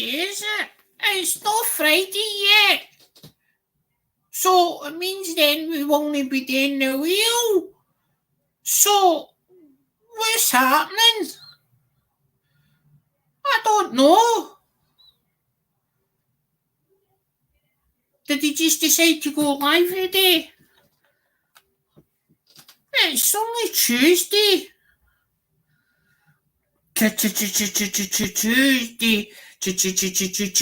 is it? It's not Friday yet. So it means then we've only been doing the wheel. So what's happening? I don't know. Did he just decide to go live today? It's only Tuesday. Tuesday.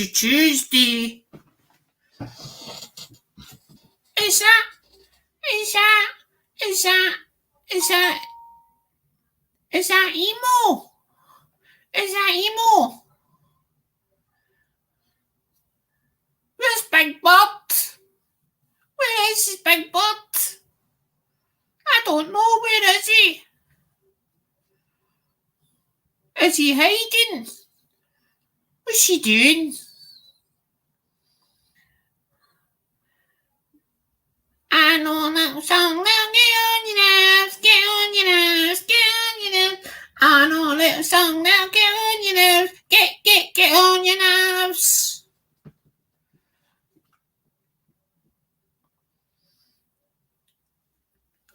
Tuesday. Is that emo? Is that emo? Where's Big Bird? Where is his Big Bird? I don't know, where is he? Is he hiding? What's he doing? I know that song now, get on your nerves, get on your nerves, get on your nerves. I know a little song now, get on your nerves, get on your nerves.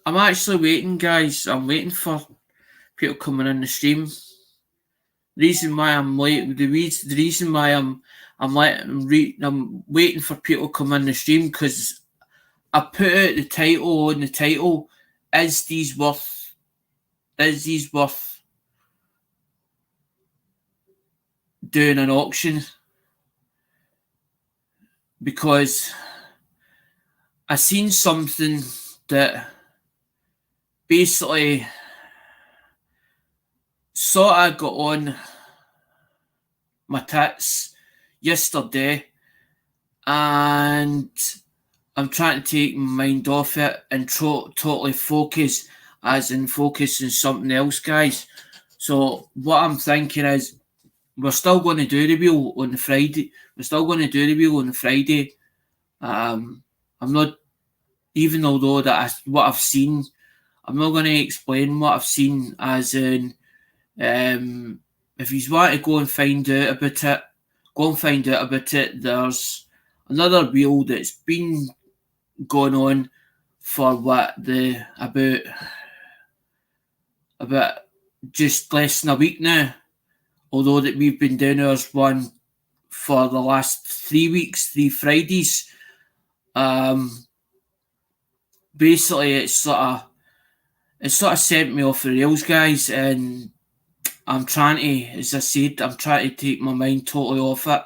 I'm actually waiting, guys. I'm waiting for people coming in the stream. The reason why I'm late, the reason why I'm waiting for people to come in the stream, because I put out the title on the title. Is these worth doing an auction? Because I seen something that basically sort of got on my tits yesterday, and I'm trying to take my mind off it and totally focus, as in focus on something else, guys. So what I'm thinking is, we're still going to do the wheel on the Friday. I'm not, even although what I've seen, I'm not going to explain what I've seen, as in, if you want to go and find out about it, go and find out about it. There's another wheel that's been going on for about just less than a week now, although that we've been doing ours one for the last 3 weeks, 3 Fridays. Basically it's sort of sent me off the rails, guys, and I'm trying to, as I said, I'm trying to take my mind totally off it,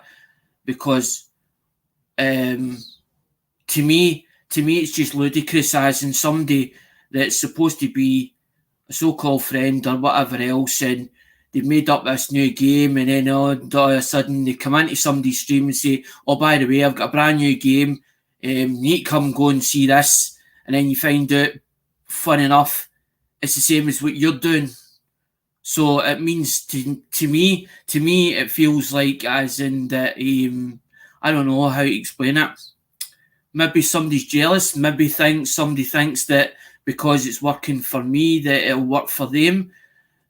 because to me it's just ludicrous, as in somebody that's supposed to be a so-called friend or whatever else, and they've made up this new game, and then all of a sudden they come into somebody's stream and say, oh, by the way, I've got a brand new game, you need to come go and see this, and then you find out, fun enough, it's the same as what you're doing. So it means to me it feels like, as in that, I don't know how to explain it. Maybe somebody's jealous. Maybe somebody thinks that because it's working for me that it'll work for them.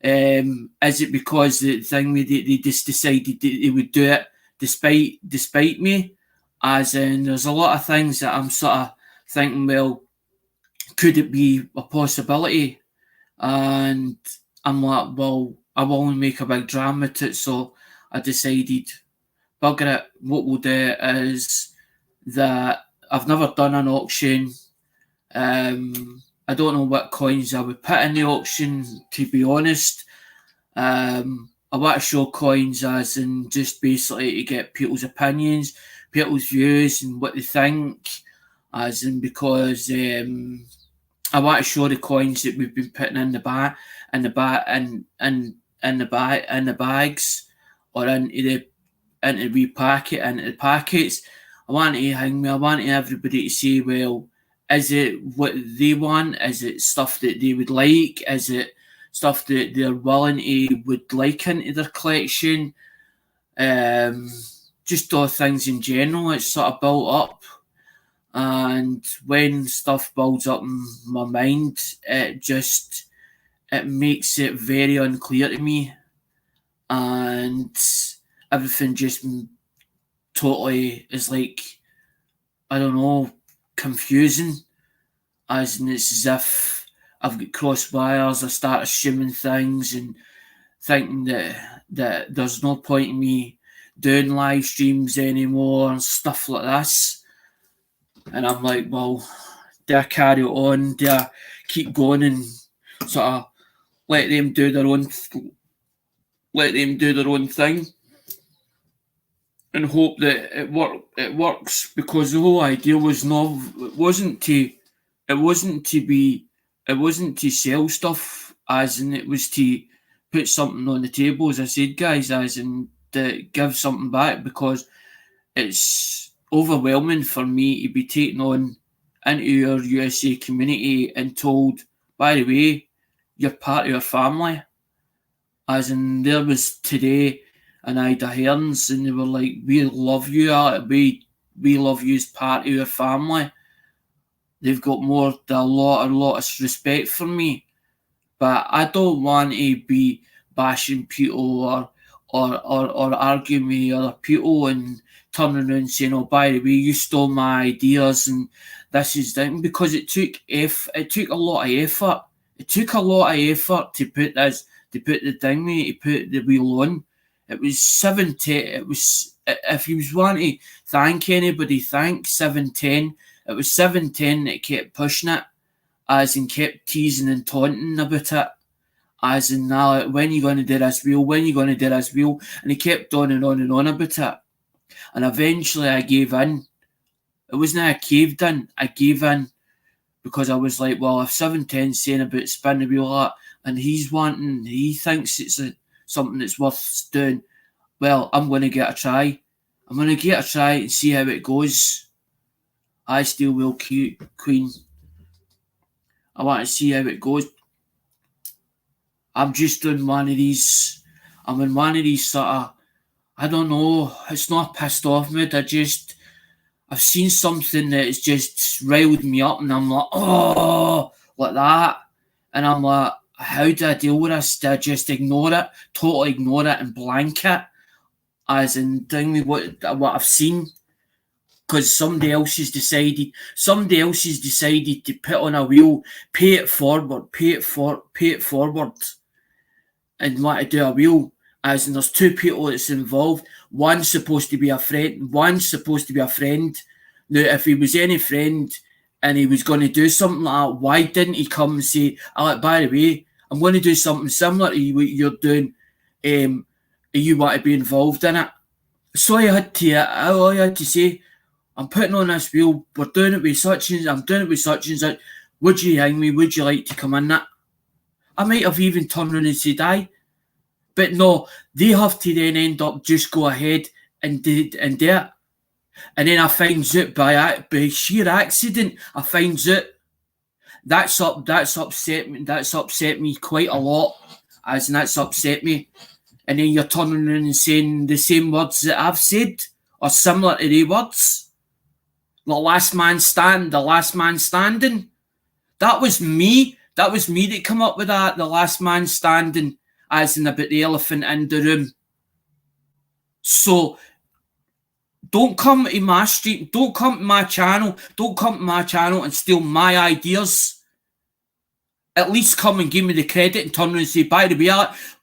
Is it because the thing they just decided they would do it despite me? As in, there's a lot of things that I'm sort of thinking, well, could it be a possibility? And I'm like, well, I won't make a big drama with it, so I decided, bugger it, what we'll do is that I've never done an auction. I don't know what coins I would put in the auction, to be honest. I want to show coins, as in just basically to get people's opinions, people's views, and what they think, as in, because I want to show the coins that we've been putting in the bags, or into the packets. I want everybody to say, well, is it what they want? Is it stuff that they would like? Is it stuff that they're willing to would like into their collection? Just all things in general. It's sort of built up, and when stuff builds up in my mind, it makes it very unclear to me, and everything just totally is like, I don't know, confusing, as in it's as if I've got cross wires. I start assuming things and thinking that there's no point in me doing live streams anymore and stuff like this. And I'm like, well, do I carry on? Do I keep going and sort of let them do their own thing and hope that it works? Because the whole idea was it wasn't to sell stuff, as in it was to put something on the table, as I said, guys, as in to give something back, because it's overwhelming for me to be taken on into your USA community and told, by the way, you're part of your family. As in, there was today an Ida Hearns, and they were like, we love you, we love you as part of your family. They've got a lot of respect for me. But I don't want to be bashing people or arguing with other people and turning around and saying, oh, by the way, you stole my ideas and this is that, because it took a lot of effort. It took a lot of effort to put the thing, to put the wheel on. It was 710. It was, if you was wanting to thank anybody, thank 710. It was 710 that kept pushing it, as in kept teasing and taunting about it, as in, now, when you going to do this wheel, when you going to do this wheel, and he kept on and on and on about it. And eventually I gave in. It wasn't I caved in, I gave in, because I was like, well, if 710's saying about spin the wheel and he thinks it's something that's worth doing, well, I'm going to get a try. I'm going to get a try and see how it goes. I still will, Queen. I want to see how it goes. I'm just doing one of these. I'm in one of these sort of, I don't know, it's not a pissed off mood. I've seen something that has just riled me up, and I'm like, oh, like that. And I'm like, how do I deal with this? Do I just ignore it, totally ignore it and blank it, as in doing me what I've seen? Because somebody else has decided to put on a wheel, pay it forward, and want to do a wheel. As in, there's two people that's involved. One's supposed to be a friend. Now, if he was any friend and he was going to do something like that, why didn't he come and say, by the way, I'm going to do something similar to what you're doing. You want to be involved in it? So all I had to say, I'm putting on this wheel. We're doing it with such and I'm doing it with such and such. Would you hang me? Would you like to come in it? I might have even turned around and said aye. But no, they have to then end up just go ahead and do it. And then I find out by sheer accident, that's upset me. That's upset me quite a lot. As in, that's upset me. And then you're turning around and saying the same words that I've said, or similar to the words. The last man standing. That was me. That was me that come up with that. The last man standing, as in about the elephant in the room. So don't come to my street. Don't come to my channel. Don't come to my channel and steal my ideas. At least come and give me the credit and turn around and say, by the way,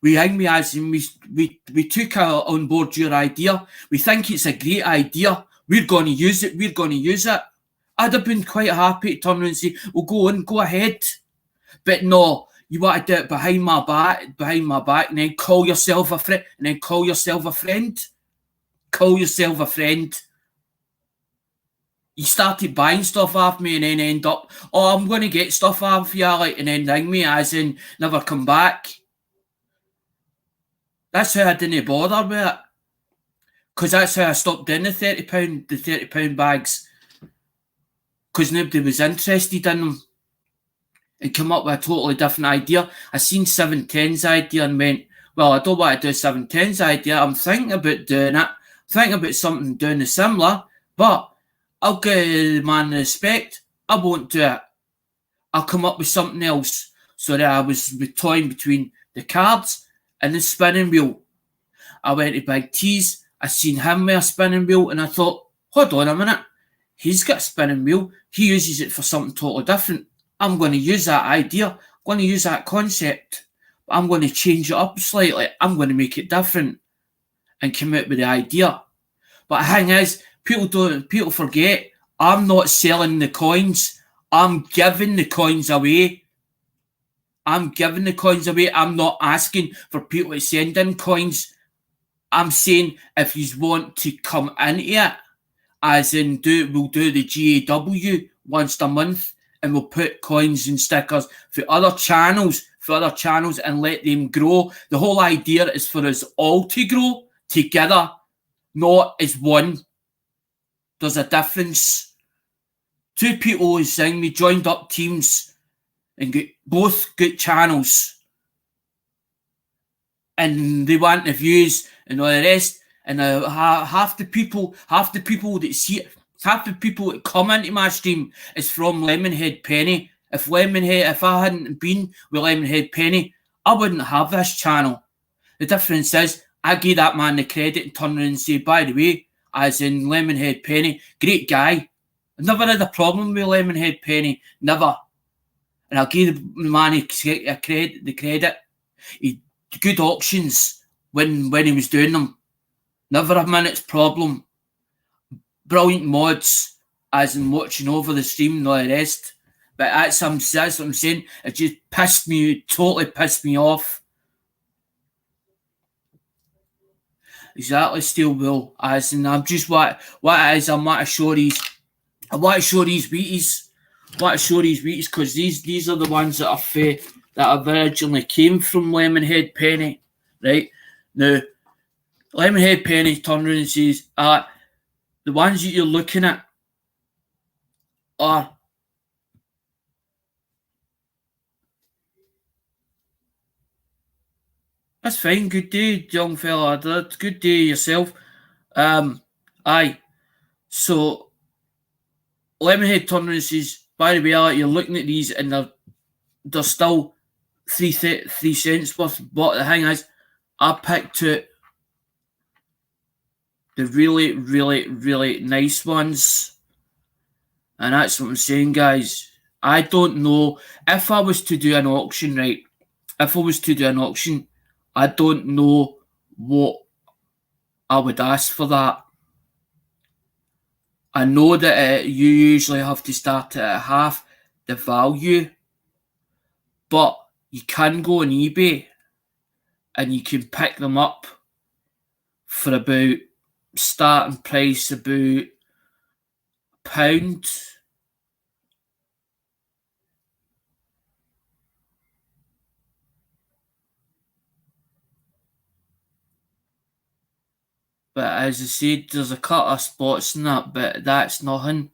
we took on board your idea. We think it's a great idea. We're going to use it. I'd have been quite happy to turn around and say, well, go ahead. But no, you want to do it behind my back, and then call yourself a friend, You started buying stuff off me and then end up, oh, I'm going to get stuff off you, like, and then ring me, as in never come back. That's how I didn't bother with it. Because that's how I stopped doing the £30 bags. Because nobody was interested in them. And come up with a totally different idea. I seen 710's idea and went, well, I don't want to do 710's idea. I'm thinking about doing it. Thinking about something doing the similar. But I'll give the man respect. I won't do it. I'll come up with something else. So that I was toying between the cards and the spinning wheel. I went to Big T's. I seen him with a spinning wheel and I thought, hold on a minute, he's got a spinning wheel, he uses it for something totally different. I'm going to use that idea, I'm going to use that concept, but I'm going to change it up slightly, I'm going to make it different and come out with the idea. But the thing is, people forget, I'm not selling the coins, I'm giving the coins away. I'm giving the coins away. I'm not asking for people to send in coins. I'm saying if you want to come into it, as in we'll do the GAW once a month and we'll put coins and stickers for other channels and let them grow. The whole idea is for us all to grow together, not as one. There's a difference. Two people who sing, we joined up teams and got both good channels, and they want the views and all the rest. And half the people that see it, half the people that come into my stream is from Lemonhead Penny. If I hadn't been with Lemonhead Penny, I wouldn't have this channel. The difference is I gave that man the credit and turn around and say, by the way, as in Lemonhead Penny, great guy. I never had a problem with Lemonhead Penny, never. And I'll give the man the credit. He had good auctions when he was doing them. Never a minute's problem. Brilliant mods, as in watching over the stream and all the rest. But that's what I'm saying. It just totally pissed me off. Exactly, Steel Will. As in, I'm just what it is. I want to show these wheaties. Because these are the ones that have originally came from Lemonhead Penny, right? Now, Lemonhead Penny turned around and says, the ones that you're looking at are that's fine, good day, young fella. Good day yourself. Aye. So Lemonhead turned around and says, by the way, you're looking at these and they're still 3 cents worth. But the thing is, I picked out the really, really, really nice ones. And that's what I'm saying, guys. I don't know if I was to do an auction, right? If I was to do an auction, I don't know what I would ask for that. I know that you usually have to start at half the value, but you can go on eBay and you can pick them up for about starting price about £1. But as I said, there's a couple of spots in that, but that's nothing.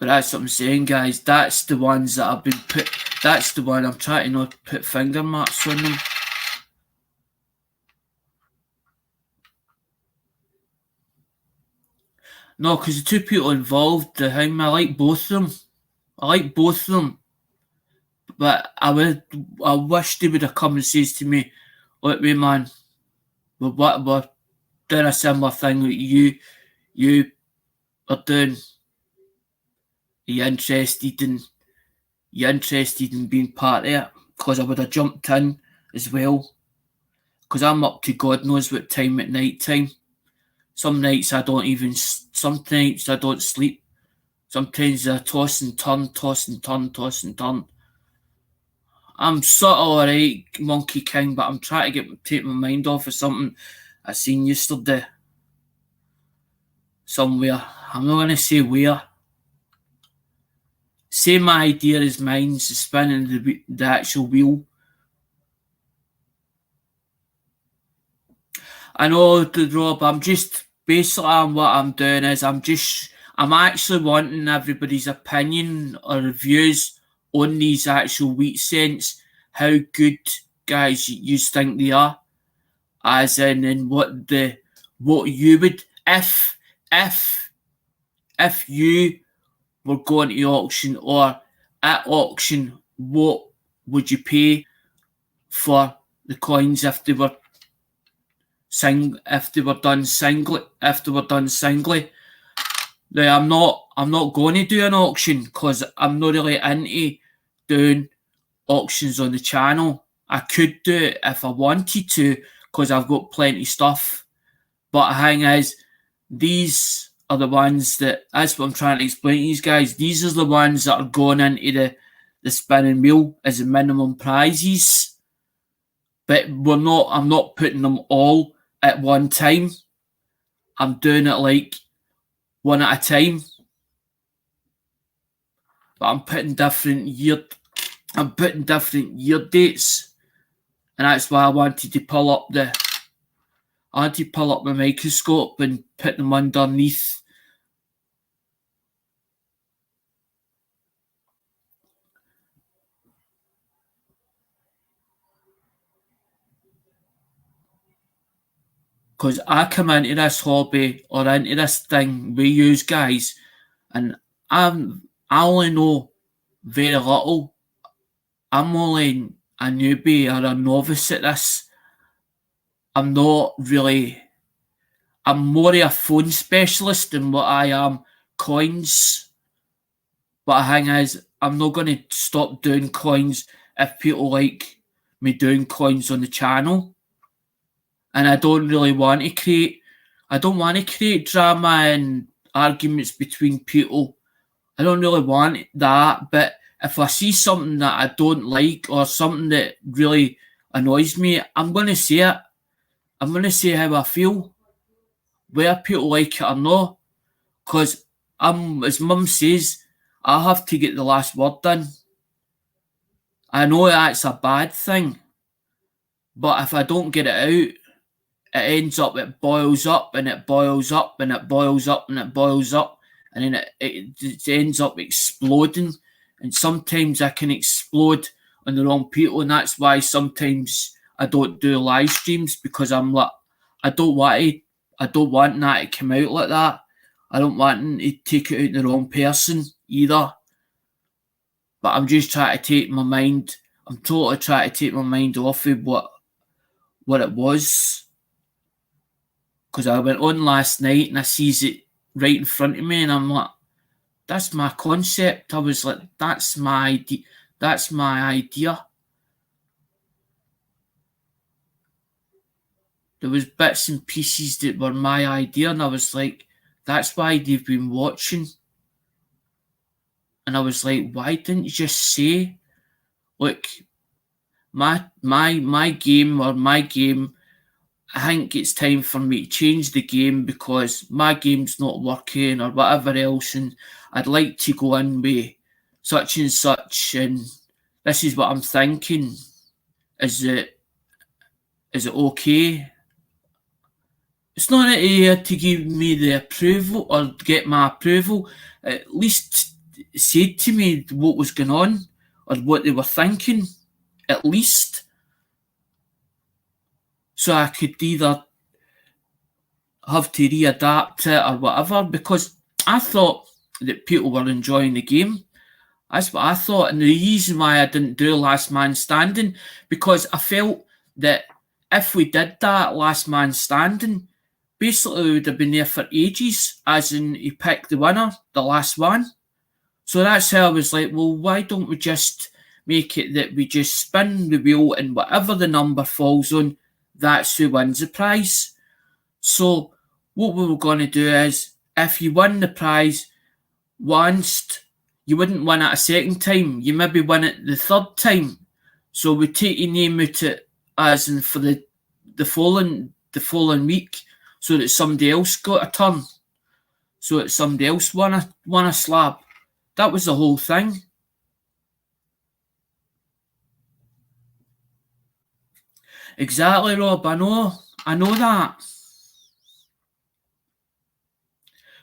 But that's what I'm saying, guys. That's the ones that have been put. That's the one I'm trying to not put finger marks on them. No, because the two people involved, I like both of them. But I wish they would have come and says to me, look, me man, we're doing a similar thing that you are doing. Are you interested in being part of it? Because I would have jumped in as well. Because I'm up to God knows what time at night time. Some nights I don't sleep. Sometimes I toss and turn. I'm sort of alright, Monkey King, but I'm trying to take my mind off of something I seen yesterday. Somewhere. I'm not going to say where. Same idea as mine, spinning the actual wheel. I know, Rob, I'm just, basically what I'm doing is I'm actually wanting everybody's opinion or reviews on these actual wheat cents, how good, guys, you think they are, as in and what you would, if you were going to auction, or at auction, what would you pay for the coins if they were done singly. Now I'm not going to do an auction because I'm not really into doing auctions on the channel. I could do it if I wanted to because I've got plenty of stuff. But the thing is, these are the ones that's what I'm trying to explain to you guys. These are the ones that are going into the spinning wheel as the minimum prizes. But I'm not putting them all at one time. I'm doing it like one at a time. But I'm putting different year dates. And that's why I wanted to pull up my microscope and put them underneath. Because I come into this hobby or into this thing with you guys, and I only know very little. I'm only a newbie or a novice at this. I'm more a phone specialist than what I am coins. But the thing is, I'm not going to stop doing coins if people like me doing coins on the channel. And I don't want to create drama and arguments between people. I don't really want that, but if I see something that I don't like or something that really annoys me, I'm going to say it. I'm going to say how I feel, whether people like it or not. Because as Mum says, I have to get the last word done. I know that's a bad thing, but if I don't get it out, it boils up and it boils up and it boils up and it boils up, and then it ends up exploding. And sometimes I can explode on the wrong people, and that's why sometimes I don't do live streams, because I'm like, I don't want that to come out like that. I don't want to take it out the wrong person either. But I'm just trying to take my mind. I'm totally trying to take my mind off of what it was. Because I went on last night and I sees it right in front of me, and I'm like, that's my concept. I was like, that's my idea. There was bits and pieces that were my idea, and I was like, that's why they've been watching. And I was like, why didn't you just say, look, my game, I think it's time for me to change the game because my game's not working or whatever else, and I'd like to go in with such and such, and this is what I'm thinking. Is it okay? It's not here to give me the approval or get my approval. At least say to me what was going on or what they were thinking, at least. So I could either have to readapt it or whatever, because I thought that people were enjoying the game. That's what I thought. And the reason why I didn't do Last Man Standing, because I felt that if we did that Last Man Standing, basically we would have been there for ages, as in you pick the winner, the last one. So that's how I was like, well, why don't we just make it that we just spin the wheel and whatever the number falls on, that's who wins the prize. So what we were going to do is, if you win the prize once, you wouldn't win it a second time. You maybe win it the third time. So we take your name out it as in for the following week, so that somebody else got a turn. So that somebody else won a slab. That was the whole thing. Exactly, Rob. I know that.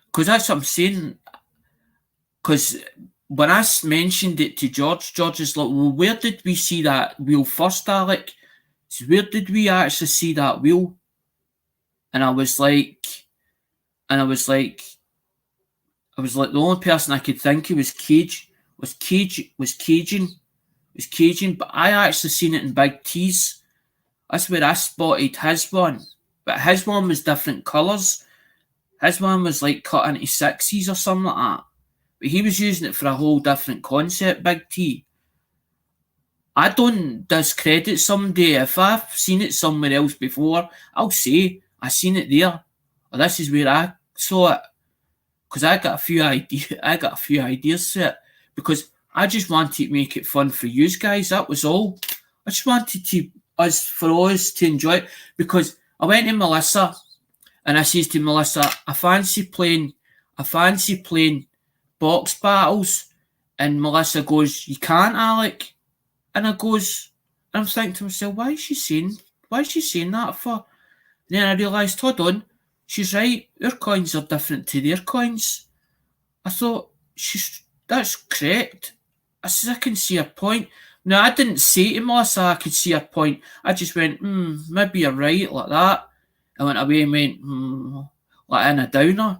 Because that's what I'm saying. Because when I mentioned it to George is like, well, where did we see that wheel first, Alec? So where did we actually see that wheel? And I was like, the only person I could think of was Cajun, but I actually seen it in Big T's. That's where I spotted his one. But his one was different colours. His one was like cut into sixes or something like that. But he was using it for a whole different concept, Big T. I don't discredit somebody. If I've seen it somewhere else before, I'll say I seen it there. Or this is where I saw it. Because I got a few ideas to it. Because I just wanted to make it fun for you guys. That was all. I just wanted for us to enjoy it. Because I went to Melissa and I says to Melissa, I fancy playing box battles. And Melissa goes, you can't, Alec. And I'm thinking to myself, why is she saying that for? And then I realised, hold on, she's right, our coins are different to their coins. I thought, that's correct. I said, I can see her point. Now, I didn't say to Melissa I could see her point. I just went, maybe you're right, like that. I went away and went, like in a downer.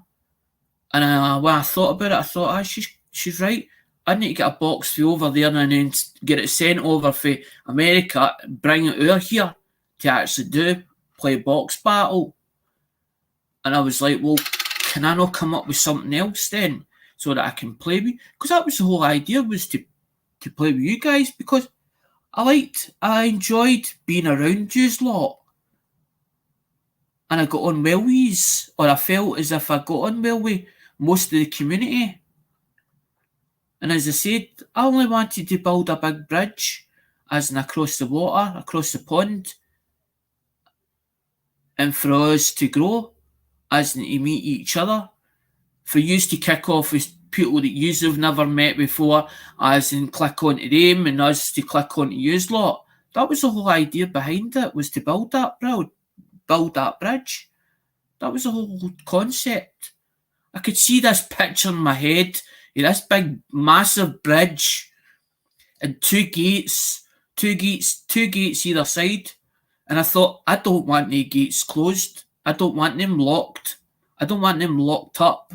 And when I thought about it, I thought, she's right. I need to get a box for over there and then get it sent over for America, bring it over here to actually play box battle. And I was like, well, can I not come up with something else then so that I can play with? Because that was the whole idea, was to play with you guys, because I enjoyed being around yous lot. And I got on well with yous, or I felt as if I got on well with most of the community. And as I said, I only wanted to build a big bridge, as in across the water, across the pond, and for us to grow, as in to meet each other. For you to kick off with people that you have never met before, as in click onto them, and us to click onto yous lot. That was the whole idea behind it, was to build that bridge. That was the whole concept. I could see this picture in my head, this big massive bridge and two gates either side. And I thought, I don't want the gates closed. I don't want them locked. I don't want them locked up.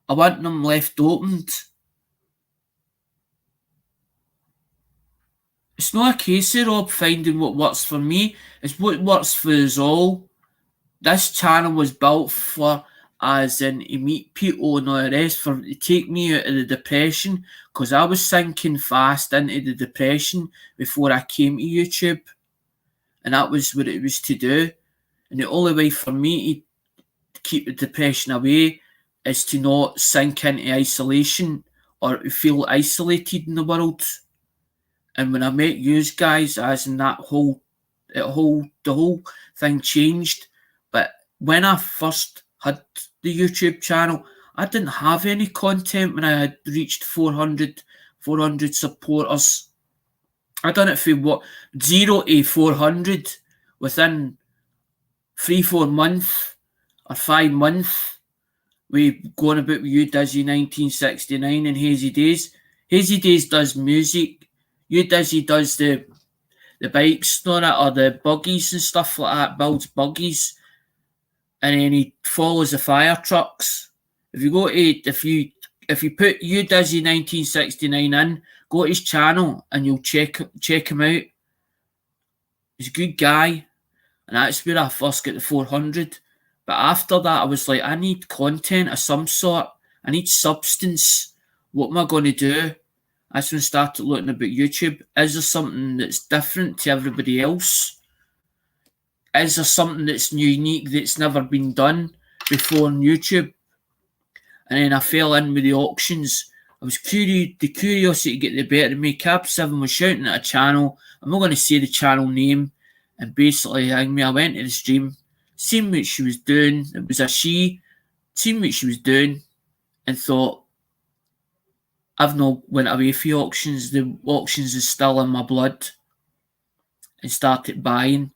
I want them left opened. It's not a case of Rob finding what works for me. It's what works for us all. This channel was built for, as in to meet people and all the rest, for to take me out of the depression, because I was sinking fast into the depression before I came to YouTube, and that was what it was to do. And the only way for me to keep the depression away is to not sink into isolation or to feel isolated in the world. And when I met you guys, as in the whole thing changed. But when I first had the YouTube channel, I didn't have any content when I had reached 400 supporters. I done it from 0 to 400 within 3-4 months or 5 months. We going about with you, Dizzy 1969 and Hazy Days. Hazy Days does music. You Dizzy does the bikes, or the buggies and stuff like that, builds buggies. And then he follows the fire trucks. If you put You Dizzy 1969 in, go to his channel and you'll check him out. He's a good guy, and that's where I first got the 400. But after that, I was like, I need content of some sort. I need substance. What am I going to do? That's when I started looking about YouTube. Is there something that's different to everybody else? Is there something that's unique that's never been done before on YouTube? And then I fell in with the auctions. I was curious, the curiosity to get the better of me. Cap7 was shouting at a channel. I'm not going to say the channel name. And basically, I went to the stream, seen what she was doing. It was a she. Seen what she was doing and thought, I've not went away for auctions. The auctions is still in my blood. And started buying.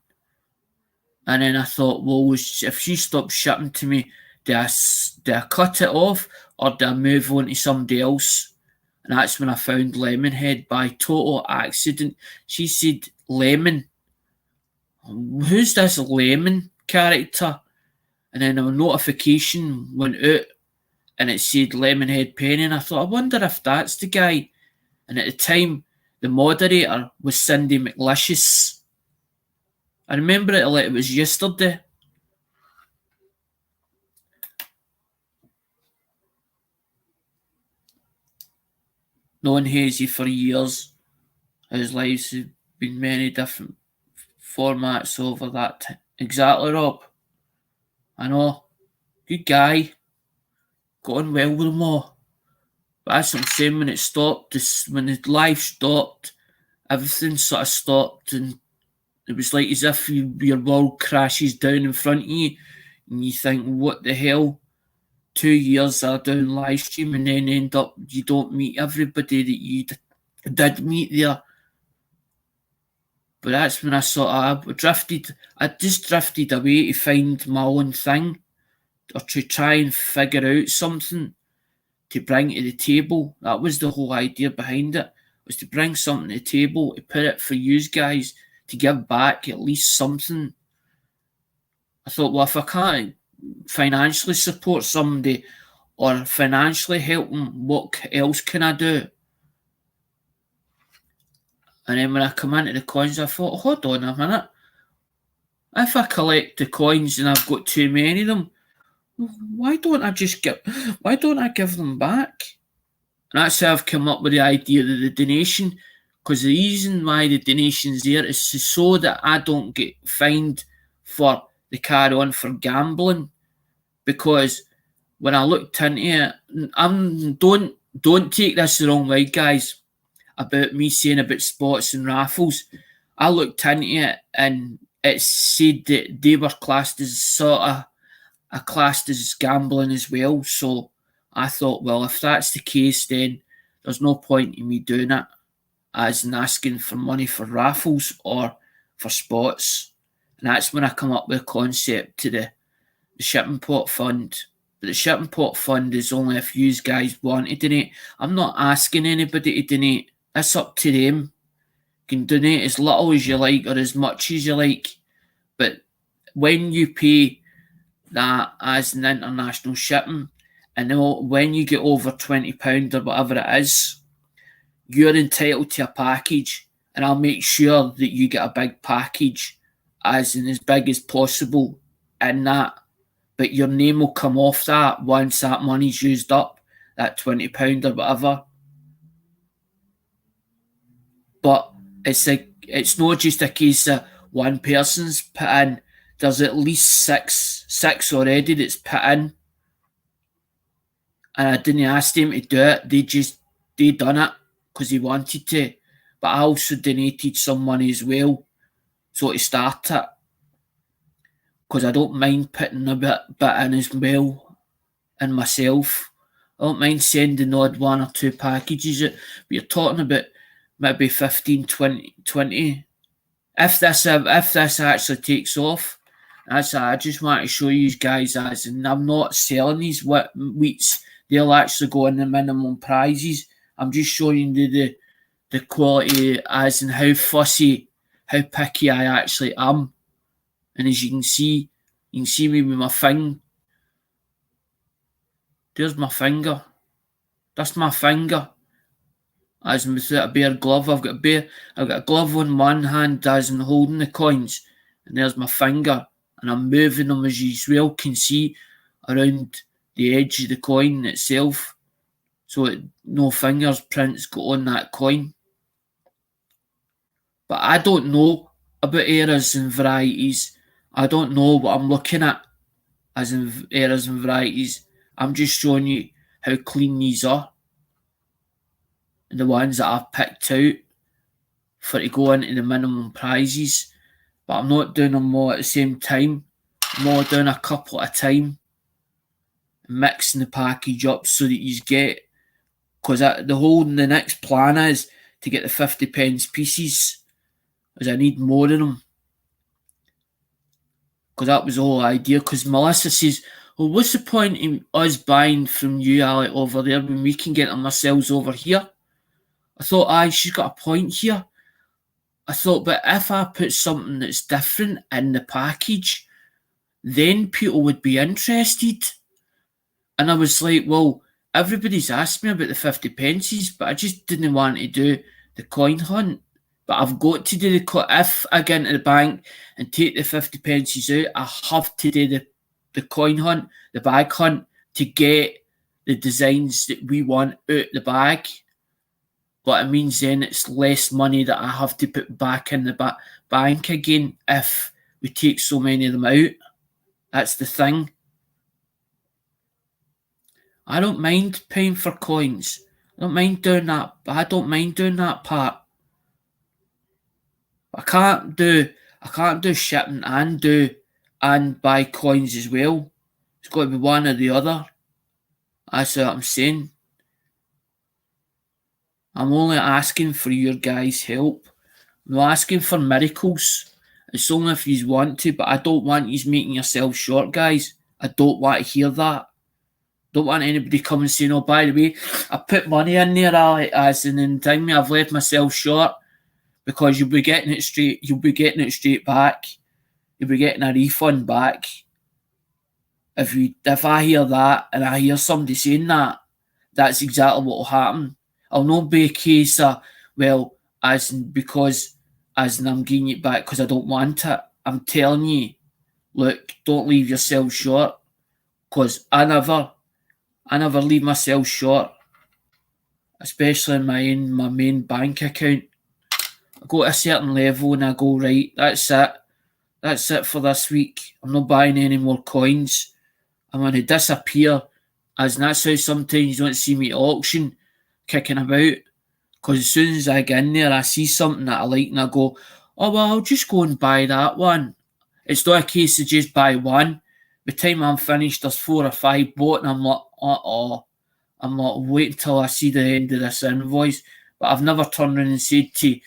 And then I thought, well, if she stops shipping to me, do I cut it off or do I move on to somebody else? And that's when I found Lemonhead by total accident. She said, Lemon. Who's this Lemon character? And then a notification went out and it said Lemonhead Penny. And I thought, I wonder if that's the guy. And at the time, the moderator was Cindy McLicious. I remember it like it was yesterday. Knowing Hazy for years, his lives have been many different formats over that time. Exactly, Rob. I know. Good guy. Got on well with them all. But that's what I'm saying, when it stopped, when the live stopped, everything sort of stopped, and it was like as if your world crashes down in front of you, and you think, what the hell? 2 years are doing live stream, and then end up you don't meet everybody that you did meet there. But that's when I sort of I just drifted away to find my own thing, or to try and figure out something to bring to the table. That was the whole idea behind it, was to bring something to the table, to put it for you guys, to give back at least something. I thought, well, if I can't financially support somebody or financially help them, what else can I do? And then when I come into the coins, I thought, hold on a minute. If I collect the coins and I've got too many of them, why don't I give them back? And that's how I've come up with the idea of the donation. Because the reason why the donation's there is so that I don't get fined for the carry on for gambling. Because when I looked into it, don't take this the wrong way, guys, about me saying about spots and raffles. I looked into it and it said that they were classed as classed as gambling as well. So I thought, well, if that's the case, then there's no point in me doing it, as in asking for money for raffles or for spots. And that's when I come up with a concept to the shipping pot fund. But the shipping pot fund is only if you guys want to donate. I'm not asking anybody to donate. That's up to them. You can donate as little as you like or as much as you like. But when you pay that as an international shipping, and when you get over £20 or whatever it is, you're entitled to a package, and I'll make sure that you get a big package, as big as possible in that. But your name will come off that once that money's used up, that £20 or whatever. But it's not just a case of one person's put in. There's at least six already that's put in. And I didn't ask them to do it. They done it because they wanted to. But I also donated some money as well, so to start it. Because I don't mind putting a bit in as well, and myself. I don't mind sending odd one or two packages. But you're talking about maybe 15, 20. If this actually takes off. I just want to show you guys, and I'm not selling these wheats. They'll actually go in the minimum prizes. I'm just showing you the quality, as in how fussy, how picky I actually am. And as you can see me with my finger. There's my finger. That's my finger. As in without a bare glove. I've got a glove on one hand, as in holding the coins. And there's my finger. And I'm moving them, as you well can see, around the edge of the coin itself, so no fingerprints go on that coin. But I don't know about errors and varieties. I don't know what I'm looking at as in errors and varieties. I'm just showing you how clean these are, and the ones that I've picked out for to go into the minimum prizes. But I'm not doing them all at the same time. I'm more doing a couple at a time, mixing the package up so that you get, because the next plan is to get the 50p pieces, as I need more of them. Because that was the whole idea. Because Melissa says, well, what's the point in us buying from you, Alec, over there when we can get them ourselves over here? I thought, she's got a point here. I thought, but if I put something that's different in the package, then people would be interested. And I was like, well, everybody's asked me about the 50p, but I just didn't want to do the coin hunt But I've got to do if I get into the bank and take the 50 pences out, I have to do the coin hunt, the bag hunt, to get the designs that we want out the bag. But it means then it's less money that I have to put back in the bank again if we take so many of them out. That's the thing. I don't mind paying for coins. I don't mind doing that. I don't mind doing that part. I can't do shipping and buy coins as well. It's got to be one or the other. That's what I'm saying. I'm only asking for your guys' help. I'm not asking for miracles. It's only if you want to, but I don't want you making yourself short, guys. I don't want to hear that. Don't want anybody coming saying, "Oh, by the way, I put money in there, as in telling me I've left myself short," because you'll be getting it straight. You'll be getting it straight back. You'll be getting a refund back. If I hear that and I hear somebody saying that, that's exactly what will happen. I'll not be a case of, well, because I'm getting it back because I don't want it. I'm telling you, look, don't leave yourself short, because I never leave myself short, especially in my main bank account. I go to a certain level and I go, right, that's it for this week. I'm not buying any more coins. I'm going to disappear, and that's how sometimes you don't see me at auction kicking about, because as soon as I get in there, I see something that I like and I go, oh, well, I'll just go and buy that one. It's not a case of just buy one. By the time I'm finished, there's 4 or 5 bought, and I'm like, I'm not waiting till I see the end of this invoice. But I've never turned around and said to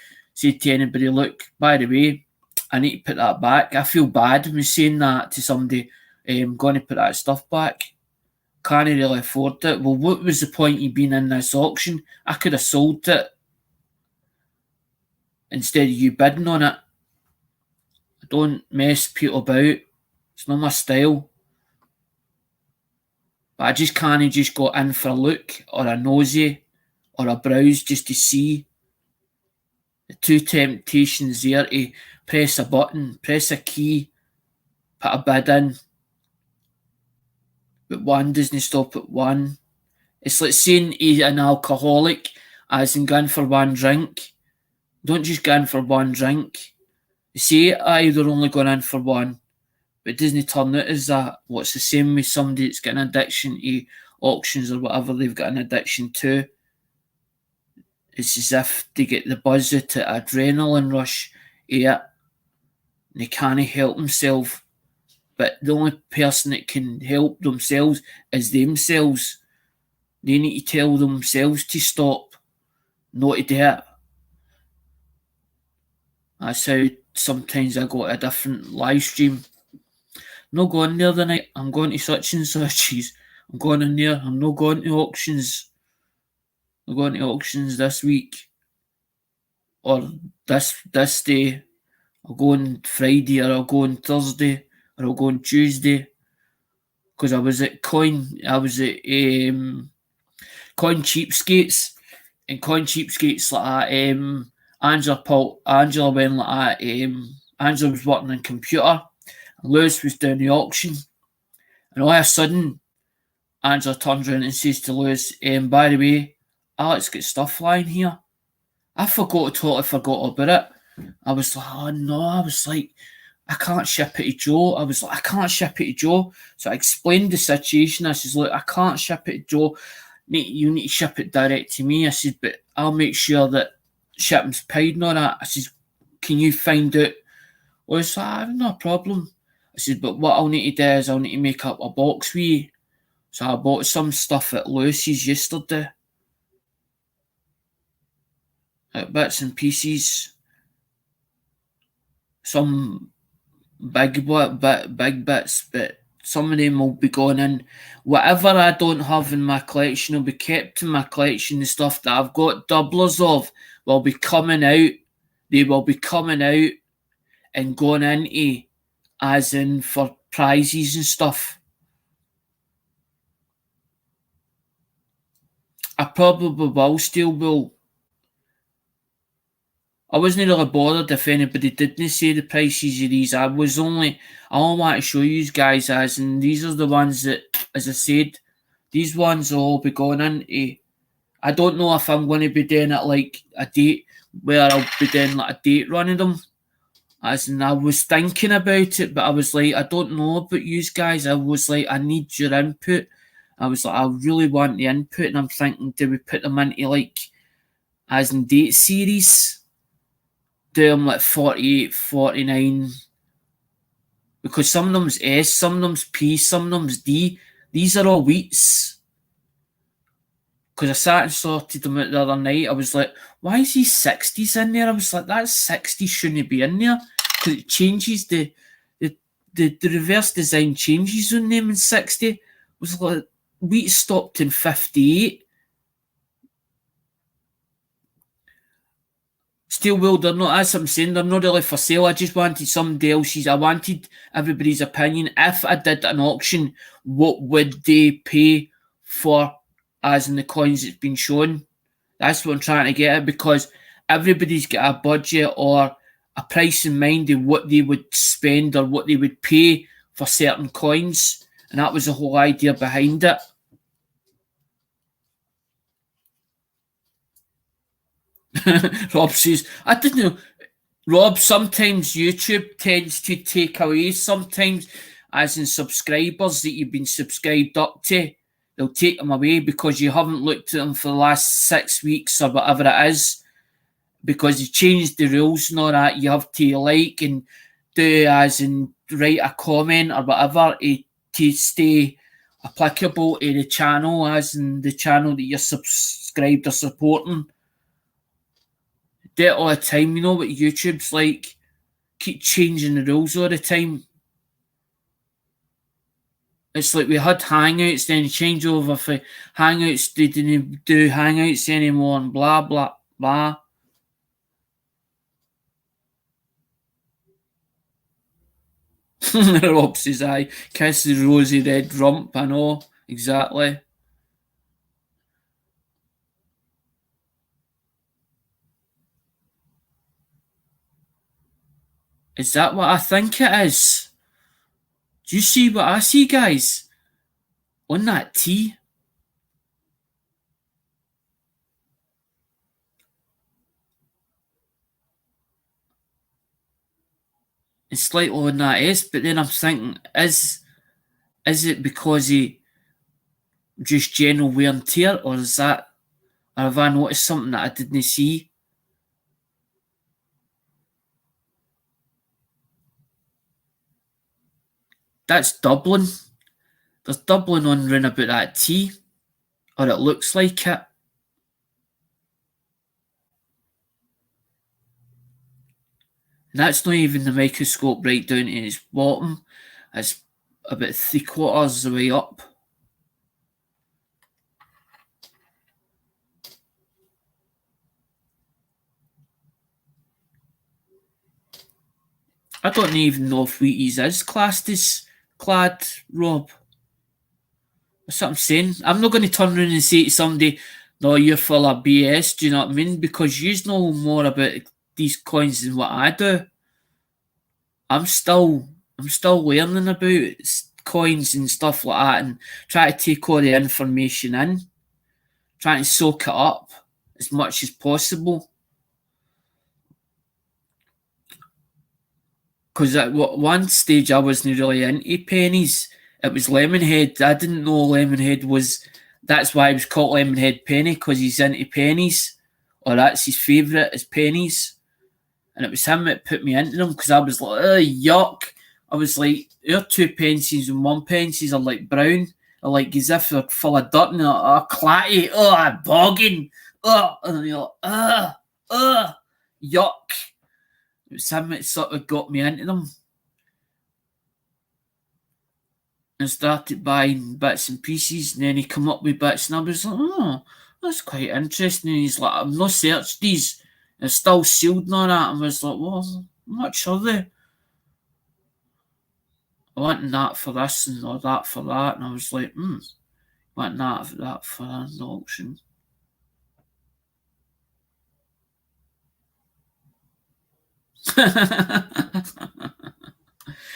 anybody, look, by the way, I need to put that back. I feel bad when saying that to somebody. I'm going to put that stuff back. Can't really afford it. Well, what was the point of being in this auction? I could have sold it instead of you bidding on it. I don't mess people about. It's not my style. But I just can't just go in for a look or a nosy or a browse just to see. The two temptations there to press a button, press a key, put a bid in, but one doesn't stop at one. It's like saying he's an alcoholic, as in going for one drink. Don't just go in for one drink. You say, they're only going in for one, but it doesn't turn out as that. What's the same with somebody that's got an addiction to auctions or whatever they've got an addiction to? It's as if they get the buzz out the adrenaline rush of it, and they can't help themselves. But the only person that can help themselves is themselves. They need to tell themselves to stop, not to do it. That's how sometimes I go to a different live stream. I'm not going there the night. I'm going to such and such. I'm going in there. I'm not going to auctions. I'm going to auctions this week, or this day. I'll go on Friday, or I'll go on Thursday, or I'll go on Tuesday. Because I was at Coin Cheapskates, and Coin Cheapskates like that. Angela went like that. Angela was working on computer, and Lewis was doing the auction, and all of a sudden, Angela turns around and says to Lewis, by the way, Alex got stuff lying here. I totally forgot about it. I was like, oh no, I was like, I can't ship it to Joe. I was like, I can't ship it to Joe. So I explained the situation. I says, look, I can't ship it to Joe. You need to ship it direct to me. I said, but I'll make sure that shipping's paid and all that. I says, can you find out? Well, I said, no problem. I said, but what I'll need to do is I'll need to make up a box with you. So I bought some stuff at Lewis's yesterday. Bits and pieces. Some big bits, but some of them will be going in. Whatever I don't have in my collection will be kept in my collection. The stuff that I've got doublers of will be coming out. They will be coming out and going into, as in for prizes and stuff. I probably will still will. I wasn't really bothered if anybody didn't say the prices of these. I only want to show you guys as, and these are the ones that, as I said, these ones will all be going into. I don't know if I'm going to be doing it like a date where I'll be doing like a date running them. As in, I was thinking about it, but I was like, I don't know about you guys. I was like, I need your input. I was like, I really want the input, and I'm thinking, do we put them into like as in date series? Do them like 48, 49, because some of them's S, some of them's P, some of them's D. These are all wheats. Because I sat and sorted them out the other night. I was like, why is he 60s in there? I was like, that 60 shouldn't be in there. Because it changes the reverse design changes on them in 60. It was like, wheat stopped in 58. Steel wheel, they're not, as I'm saying, they're not really for sale. I just wanted somebody else's, I wanted everybody's opinion. If I did an auction, what would they pay for, as in the coins that's been shown? That's what I'm trying to get at, because everybody's got a budget or a price in mind of what they would spend or what they would pay for certain coins. And that was the whole idea behind it. Rob says, I didn't know. Rob, sometimes YouTube tends to take away, sometimes, as in subscribers that you've been subscribed up to, they'll take them away because you haven't looked at them for the last 6 weeks or whatever it is, because they changed the rules and all that. You have to like and do, as in write a comment or whatever to stay applicable to the channel, as in the channel that you're subscribed or supporting. Do it all the time. You know what YouTube's like? Keep changing the rules all the time. It's like we had Hangouts, then change over for Hangouts. They didn't do Hangouts anymore, and blah blah blah. Rob says, "I kiss the rosy red rump." I know exactly. Is that what I think it is? Do you see what I see, guys? On that T, it's slightly on that S, but then I'm thinking, is it because he just general wear and tear, or is that, or have I noticed something that I didn't see? That's Dublin. There's Dublin on round about that T, or it looks like it. And that's not even the microscope right down to its bottom. It's about 3/4 of the way up. I don't even know if Wheaties is classed as clad, Rob. That's what I'm saying. I'm not going to turn around and say to somebody, no, you're full of BS, do you know what I mean? Because you know more about these coins than what I do. I'm still learning about coins and stuff like that, and try to take all the information in, trying to soak it up as much as possible. Because at one stage I wasn't really into pennies. It was Lemonhead. I didn't know Lemonhead was. That's why he was called Lemonhead Penny, because he's into pennies, or that's his favourite is pennies. And it was him that put me into them, because I was like, oh, yuck. I was like, your 2 pences and 1 pences are like brown. Are like as if they're full of dirt and clatty, bogging, and you're like, yuck. It was him that sort of got me into them. And started buying bits and pieces, and then he come up with bits, and I was like, oh, that's quite interesting. And he's like, I've not searched these. They're still sealed and all that. And I was like, well, how much are they? I want that for this and or that for that. And I was like, I want that for an auction.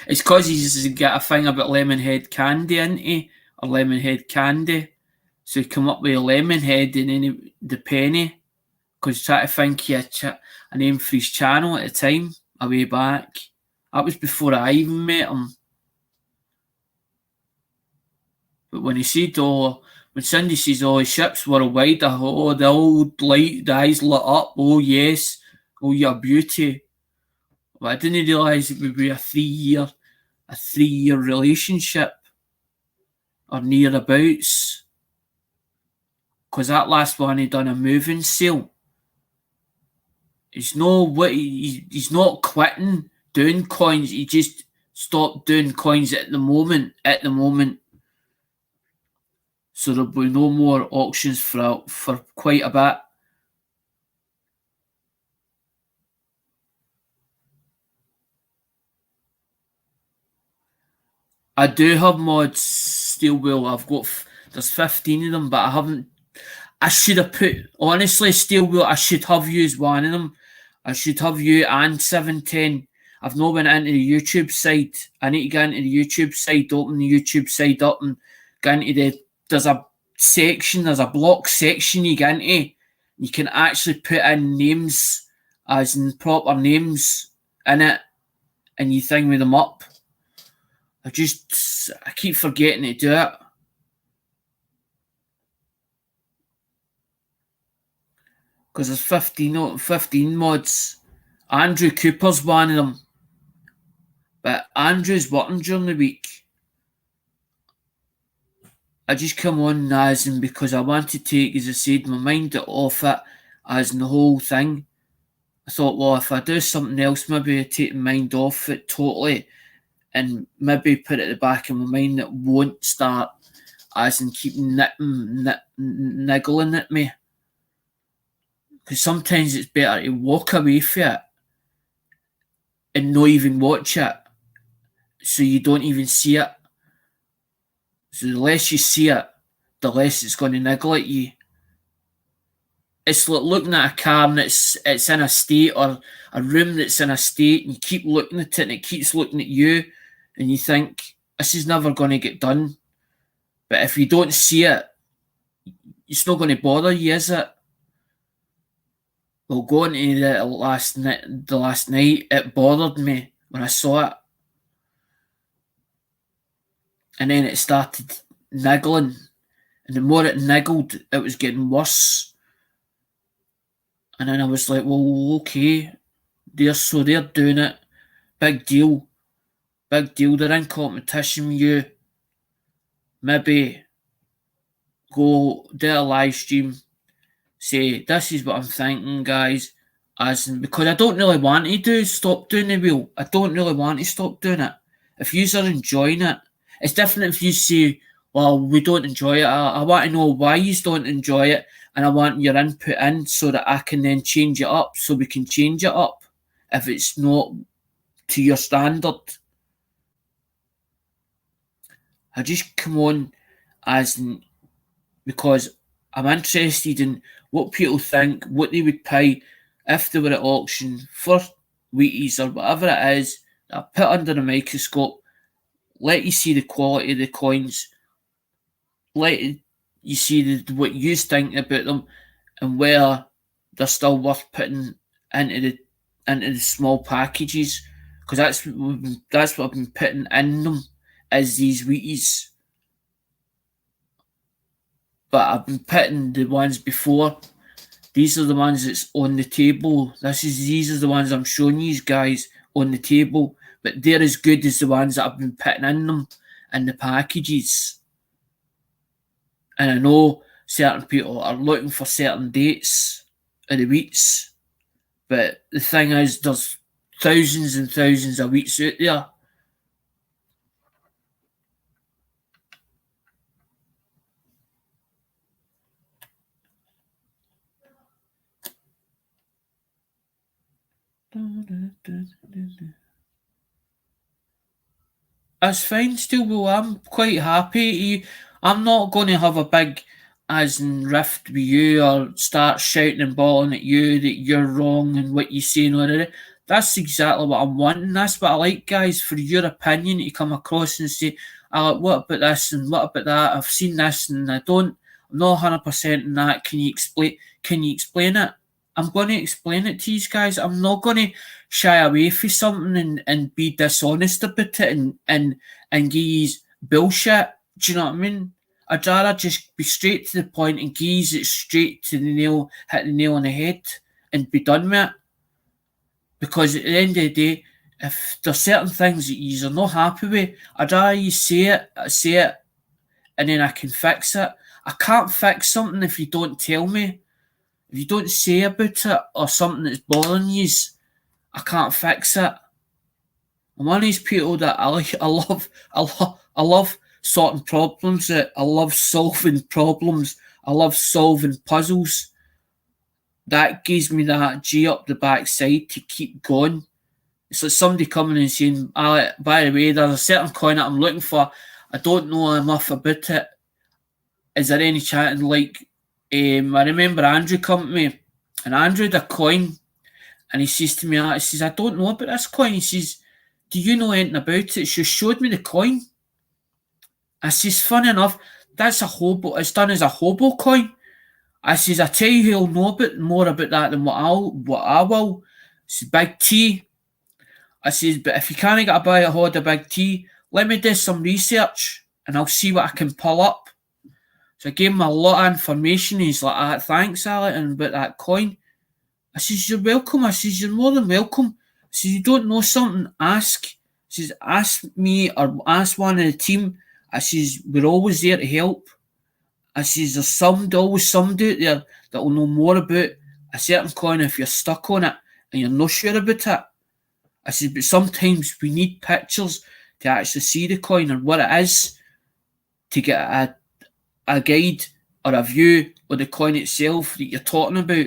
It's because he's got a thing about lemon head candy, isn't he? Or lemon head candy. So he come up with a lemon head and then the penny. Because he's trying to think he had a name for his channel at the time, a way back. That was before I even met him. But when he said, oh, when Cindy says, oh, his ships worldwide, oh, the old light, the eyes lit up, oh, yes, oh, you're beauty. But I didn't realise it would be a 3-year relationship or nearabouts. Because that last one he done a moving sale. He's not quitting doing coins. He just stopped doing coins at the moment. So there'll be no more auctions for quite a bit. I do have mods, Steel Wheel. There's 15 of them, but I haven't. I should have put, honestly, Steel Wheel, I should have used one of them. I should have you and 710. I've not went into the YouTube side. I need to get into the YouTube side, open the YouTube side up and get into there's a block section you get into. You can actually put in names, as in proper names in it, and you thing with them up. I keep forgetting to do it. Because there's 15 mods. Andrew Cooper's one of them. But Andrew's working during the week. I just come on as in because I want to take, as I said, my mind off it as in the whole thing. I thought, well, if I do something else, maybe I take my mind off it totally and maybe put it at the back of my mind that won't start as in keep niggling at me. Because sometimes it's better to walk away from it and not even watch it so you don't even see it. So the less you see it, the less it's going to niggle at you. It's like looking at a car and it's in a state, or a room that's in a state, and you keep looking at it and it keeps looking at you and you think, this is never going to get done. But if you don't see it, it's not going to bother you, is it? Well, going to the last night, it bothered me when I saw it. And then it started niggling. And the more it niggled, it was getting worse. And then I was like, well, okay. They're doing it. Big deal. They're in competition with you. Maybe go do a live stream. Say, this is what I'm thinking, guys. As in, because I don't really want to stop doing the wheel. I don't really want to stop doing it. If you are enjoying it, it's different if you say, well, we don't enjoy it. I want to know why you don't enjoy it, and I want your input in so that I can then change it up, so we can change it up if it's not to your standard. I just come on as in, because I'm interested in what people think, what they would pay if they were at auction for Wheaties or whatever it is. I put under a microscope, let you see the quality of the coins, let you see what you think about them, and whether they're still worth putting into the small packages. Because that's what I've been putting in them, is these Wheaties. But I've been putting the ones before. These are the ones that's on the table. These are the ones I'm showing you guys on the table. But they're as good as the ones that I've been putting in them in the packages. And I know certain people are looking for certain dates of the weeks. But the thing is, there's thousands and thousands of weeks out there. That's fine, still, well, I'm quite happy. I'm not going to have a big as in rift with you or start shouting and bawling at you that you're wrong and what you say and all that. That's exactly what I'm wanting. That's what I like, guys, for your opinion to come across and say, what about this and what about that? I've seen this and I'm not 100% in that. Can you explain it? I'm going to explain it to you guys. I'm not going to shy away from something and be dishonest about it and give you bullshit. Do you know what I mean? I'd rather just be straight to the point and give it straight to the nail, hit the nail on the head and be done with it. Because at the end of the day, if there's certain things that you're not happy with, I'd rather you say it, and then I can fix it. I can't fix something if you don't tell me. If you don't say about it or something that's bothering you, I can't fix it. I'm one of these people that I love sorting problems out. I love solving problems. I love solving puzzles. That gives me that G up the backside to keep going. It's like somebody coming and saying, by the way, there's a certain coin that I'm looking for. I don't know enough about it. Is there any chance? Like, I remember Andrew coming to me, and Andrew had a coin, and he says to me, he says, I don't know about this coin. He says, do you know anything about it? She showed me the coin. I says, funny enough, that's a hobo. It's done as a hobo coin. I says, I tell you who'll know more about that than what I will. It's Big T. I says, but if you can't get a hold of Big T, let me do some research and I'll see what I can pull up. So I gave him a lot of information. He's like, thanks, Alec, and about that coin. I says, you're welcome. I says, you're more than welcome. I says, you don't know something, ask. I says, ask me or ask one of the team. I says, we're always there to help. I says, there's always somebody out there that will know more about a certain coin if you're stuck on it and you're not sure about it. I says, but sometimes we need pictures to actually see the coin or what it is to get a guide or a view of the coin itself that you're talking about,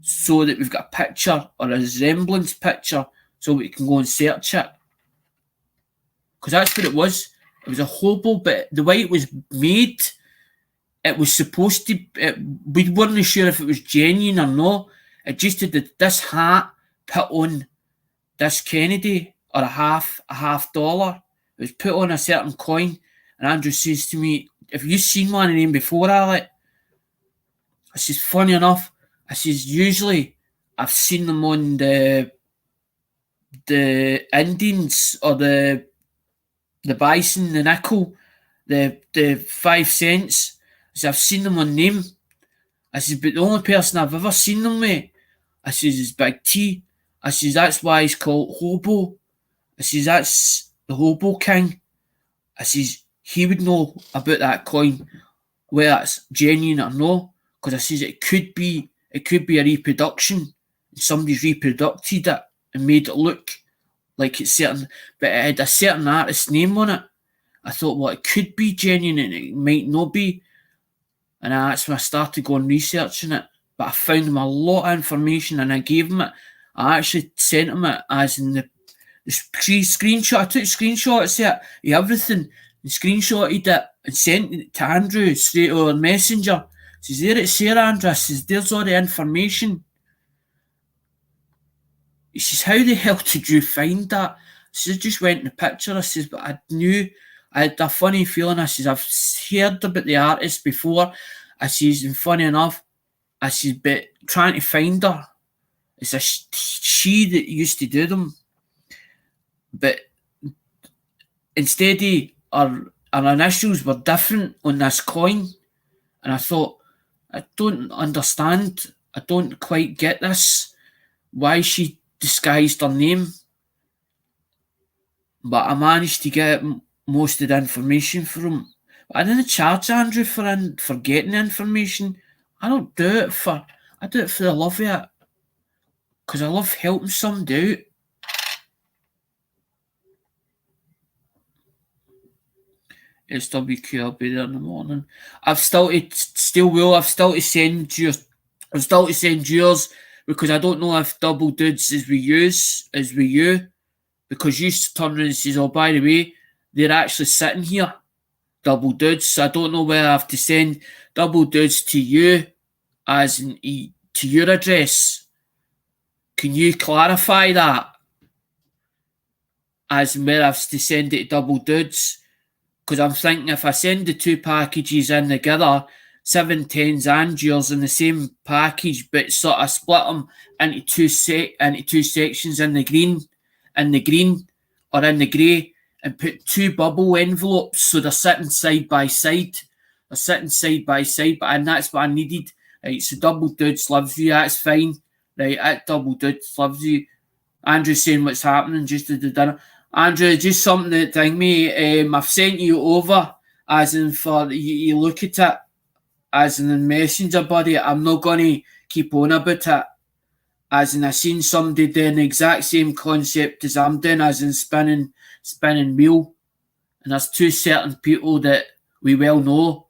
so that we've got a picture or a resemblance picture so we can go and search it. Because that's what it was. It was a hobo, but the way it was made, it was supposed to. We weren't sure if it was genuine or not. It just had this hat put on this Kennedy or a half dollar. It was put on a certain coin, and Andrew says to me, "Have you seen one of them before, Alec?" I says, "Funny enough," I says, "usually I've seen them on the Indians or the bison, the nickel, the 5 cents." I said, I've seen them on them. I said, but the only person I've ever seen them with, I says, is Big T. I says, that's why he's called Hobo. I says, that's the Hobo King. I says, he would know about that coin, whether it's genuine or not, because I says it could be a reproduction. Somebody's reproduced it and made it look like it's certain, but it had a certain artist's name on it. I thought, well, it could be genuine and it might not be. And that's when I started going researching it. But I found him a lot of information and I gave him it. I actually sent him it as in the screenshot. I took screenshots of it, everything, and screenshotted it and sent it to Andrew straight over Messenger. He says, there it's there, Andrew. I says, there's all the information. He says, how the hell did you find that? I says, I just went in the picture. I says, but I knew, I had a funny feeling. I says, I've heard about the artist before. I says, and funny enough, I says, but trying to find her, it's a she that used to do them. But instead our initials were different on this coin. And I thought, I don't understand. I don't quite get this. Why she disguised her name. But I managed to get most of the information from him. I didn't charge Andrew for getting the information. I do it for the love of it. Because I love helping somebody out. SWQ, I'll be there in the morning. I've still to send yours because I don't know if double dudes is with you. Because you turn around and says, oh, by the way, they're actually sitting here, double dudes. So I don't know whether I have to send double dudes to you as in to your address. Can you clarify that as where I have to send it to Double Dudes? Because I'm thinking if I send the two packages in together, 710s and yours in the same package, but sort of split them into two sections in the green, or in the grey, and put two bubble envelopes so they're sitting side by side. And that's what I needed. Right, so Double Dudes loves you, that's fine. Right, at Double Dudes loves you. Andrew's saying what's happening just at the dinner. Andrew, just something that thing me. I've sent you over as in for you look at it as in the messenger, buddy. I'm not gonna keep on about it. As in I seen somebody doing the exact same concept as I'm doing, as in spinning wheel. And there's two certain people that we well know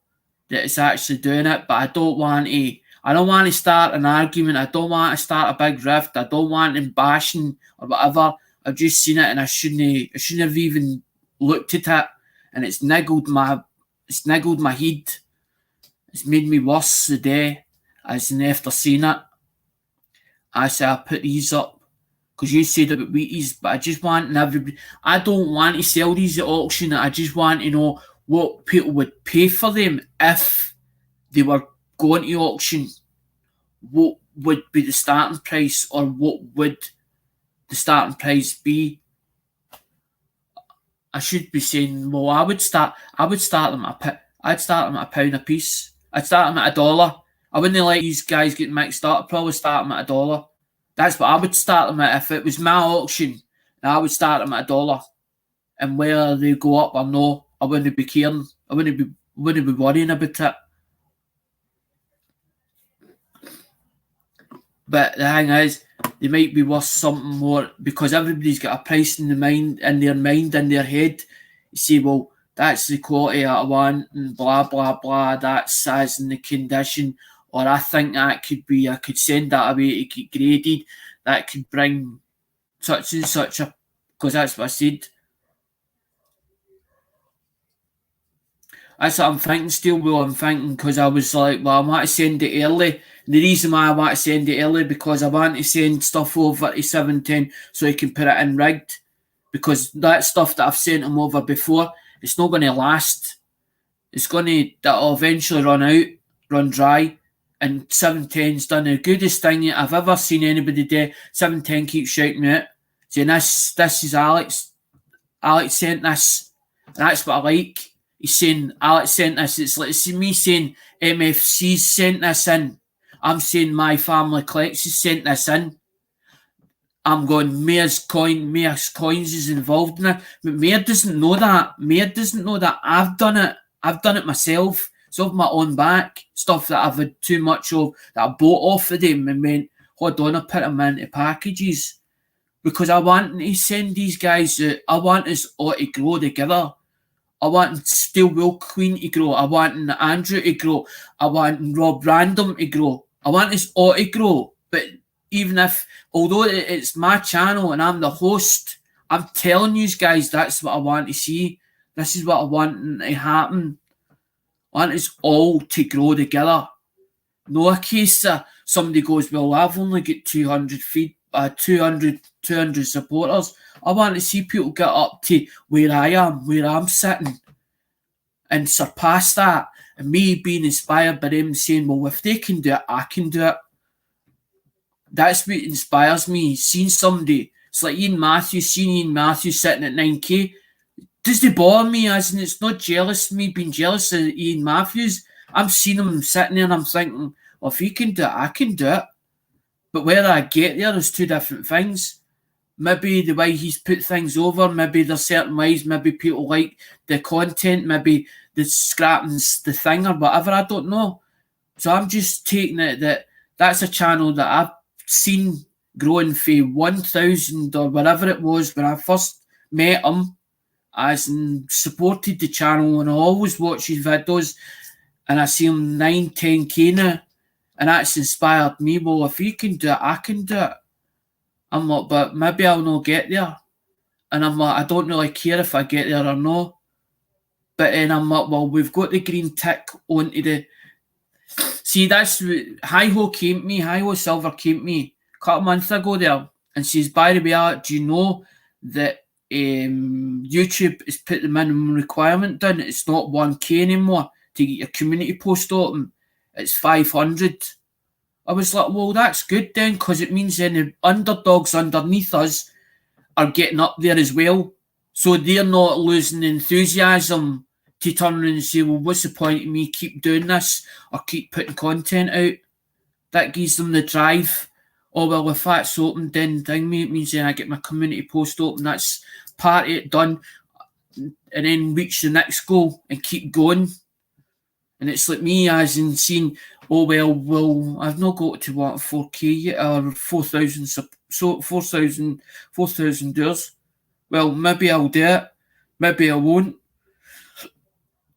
that is actually doing it, but I don't want to start an argument. I don't want to start a big rift. I don't want them bashing or whatever. I've just seen it and I shouldn't have even looked at it, and it's niggled my head. It's made me worse the day as in after seeing it. I say I put these up because you said about Wheaties, but I just want everybody. I don't want to sell these at auction. I just want to know what people would pay for them if they were going to auction. What would be the starting price, or what would the starting price be? I should be saying, well, I'd start them at £1 a piece. I'd start them at $1. I wouldn't let these guys get mixed up. I'd probably start them at $1. That's what I would start them at if it was my auction. I would start them at $1, and whether they go up or no, I wouldn't be caring. I wouldn't be worrying about it. But the thing is, they might be worth something more because everybody's got a price in their mind, in their head. You say, well, that's the quality that I want, and blah blah blah. That's as in the condition, or I think that could be. I could send that away to get graded. That could bring such and such a. Because that's what I said. That's what I'm thinking still. Well, I'm thinking because I was like, well, I want to send it early. And the reason why I want to send it early because I want to send stuff over to 710 so he can put it in rigged. Because that stuff that I've sent him over before, it's not going to last. That'll eventually run dry. And 710's done the goodest thing I've ever seen anybody do. 710 keeps shouting me out, saying this is Alex. Alex sent this. And that's what I like. He's saying Alex sent this. It's like me saying MFC's sent this in. I'm saying my family collections sent this in. I'm going, Mayor's Coins is involved in it. But Mayor doesn't know that. I've done it. I've done it myself. It's off my own back. Stuff that I've had too much of, that I bought off of them and went, hold on, I put them into packages. Because I want to send these guys out. I want us all to grow together. I want Steel Will Queen to grow. I want Andrew to grow. I want Rob Random to grow. I want us all to grow. But although it's my channel and I'm the host, I'm telling you guys that's what I want to see. This is what I want to happen. I want us all to grow together. No a case somebody goes, well, I've only got 200 supporters. I want to see people get up to where I'm sitting, and surpass that. And me being inspired by them saying, well, if they can do it, I can do it. That's what inspires me. Seeing somebody, it's like Ian Matthews sitting at 9k. Doesn't bother me, as in it's not me being jealous of Ian Matthews. I'm seeing him sitting there and I'm thinking, well, if he can do it, I can do it. But whether I get there is two different things. Maybe the way he's put things over, maybe there's certain ways, maybe people like the content, maybe the scrapping's the thing or whatever, I don't know. So I'm just taking it that's a channel that I've seen growing from 1,000 or whatever it was when I first met him, as in supported the channel, and I always watch his videos, and I see him 9-10k now, and that's inspired me. Well, if he can do it, I can do it. I'm like, but maybe I'll not get there. And I'm like, I don't really care if I get there or not. But then I'm like, well, we've got the green tick onto the... See, that's... Hi-Ho Silver came to me a couple of months ago there, and says, by the way, do you know that YouTube has put the minimum requirement down? It's not 1K anymore to get your community post open. It's 500. I was like, well, that's good then, because it means then the underdogs underneath us are getting up there as well. So they're not losing enthusiasm to turn around and say, well, what's the point of me keep doing this or keep putting content out? That gives them the drive. Oh, well, if that's open, then it means then I get my community post open. That's part of it done. And then reach the next goal and keep going. And it's like me as in seeing, oh, well, I've not got to what, 4K yet, or 4,000 doors. Well, maybe I'll do it. Maybe I won't.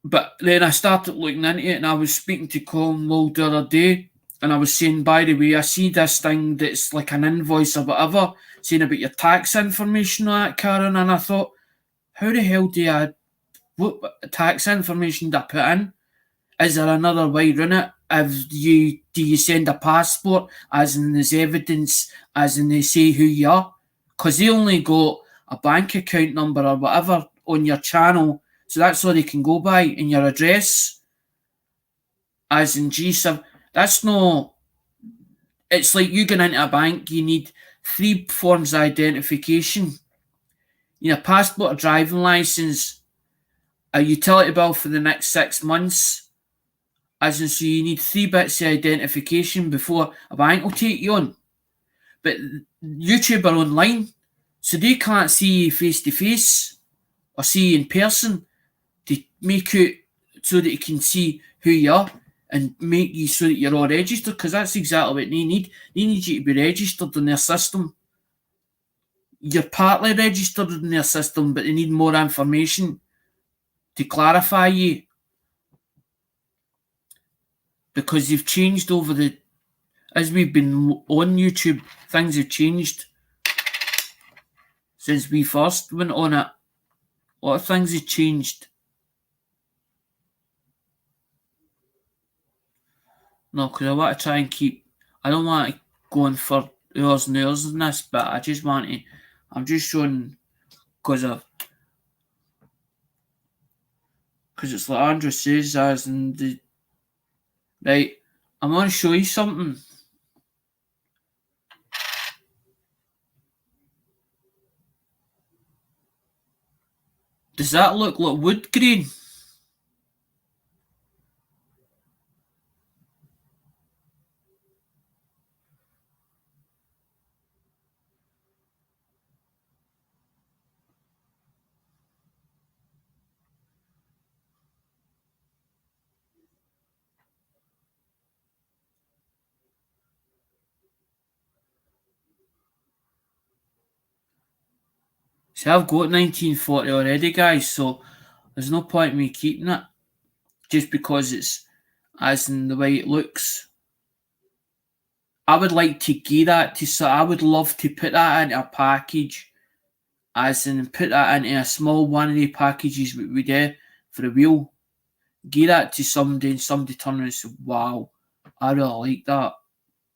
But then I started looking into it, and I was speaking to Colin Wold the other day, and I was saying, by the way, I see this thing that's like an invoice or whatever, saying about your tax information or that, Karen, and I thought, how the hell what tax information do I put in? Is there another way around it? Do you send a passport, as in there's evidence, as in they say who you are? Because they only got a bank account number or whatever on your channel, so that's all they can go by, in your address. As in G7, that's no. It's like you going into a bank, you need 3 forms of identification. You need a passport, a driving licence, a utility bill for the next 6 months. As in, so you need 3 bits of identification before a bank will take you on. But YouTube are online, so they can't see you face to face or see you in person to make it so that you can see who you are and make you so that you're all registered, because that's exactly what they need. They need you to be registered in their system. You're partly registered in their system, but they need more information to clarify you. Because they've changed as we've been on YouTube, things have changed since we first went on it. A lot of things have changed. No, because I want to try and I don't want to go on for hours and hours in this, but I just want to, I'm just showing, because it's like Andrew says, as in the, right, I'm going to show you something. Does that look like wood grain? See, I've got 1940 already, guys, so there's no point in me keeping it just because it's as in the way it looks. I would like to give that to, so I would love to put that into a package, as in put that into a small one of the packages we do for the wheel. Give that to somebody and somebody turn around and say, wow, I really like that.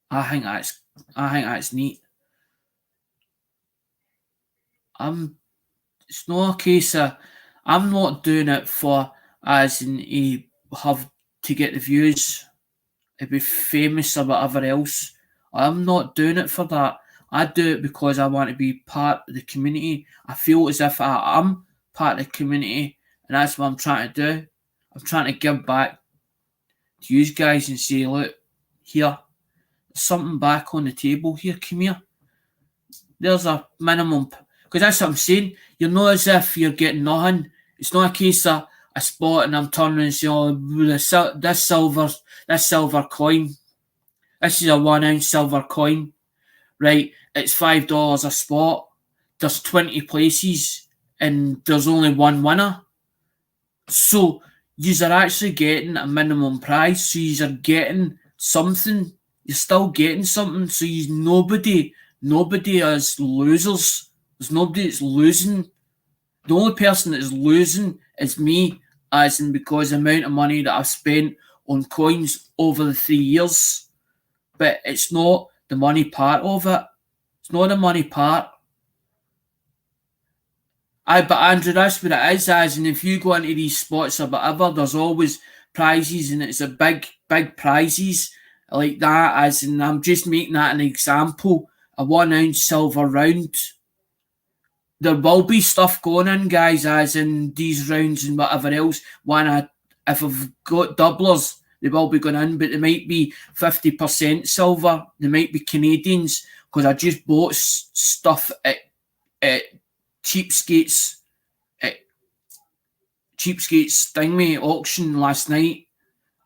I think that's neat. It's not a case of, I'm not doing it for, as in you have to get the views, to be famous or whatever else. I'm not doing it for that. I do it because I want to be part of the community. I feel as if I am part of the community, and that's what I'm trying to do. I'm trying to give back to you guys and say, look, here, there's something back on the table here, come here. There's a minimum, because that's what I'm saying. You're not as if you're getting nothing. It's not a case of a spot and I'm turning and saying, oh, this silver coin, this is a 1 ounce silver coin, right? It's $5 a spot. There's 20 places and there's only one winner. So you are actually getting a minimum price. So you are getting something. You're still getting something. So nobody is losers. There's nobody that's losing. The only person that is losing is me, as in because the amount of money that I've spent on coins over the 3 years. But it's not the money part of it. It's not the money part. Aye, but Andrew, that's what it is, as and if you go into these spots or whatever, there's always prizes, and it's a big prizes like that, as and I'm just making that an example. A 1 ounce silver round. There will be stuff going in, guys, as in these rounds and whatever else. If I've got doublers, they will be going in, but they might be 50% silver. They might be Canadians, because I just bought stuff at Cheapskates Stingray auction last night.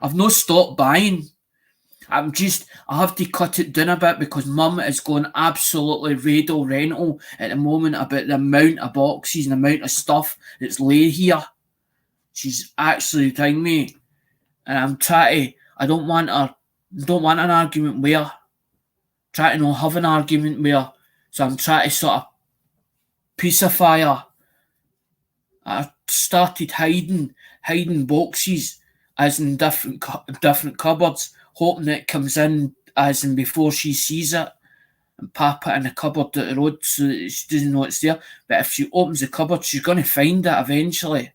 I've not stopped buying. I have to cut it down a bit because Mum is going absolutely rental at the moment about the amount of boxes and the amount of stuff that's laid here. She's actually telling me, and I'm trying to, I don't want an argument with her. Try to not have an argument with her. So I'm trying to sort of pacify her. I started hiding boxes as in different cupboards, hoping it comes in as in before she sees it, and pop it in the cupboard down the road so that she doesn't know it's there. But if she opens the cupboard, she's going to find it eventually.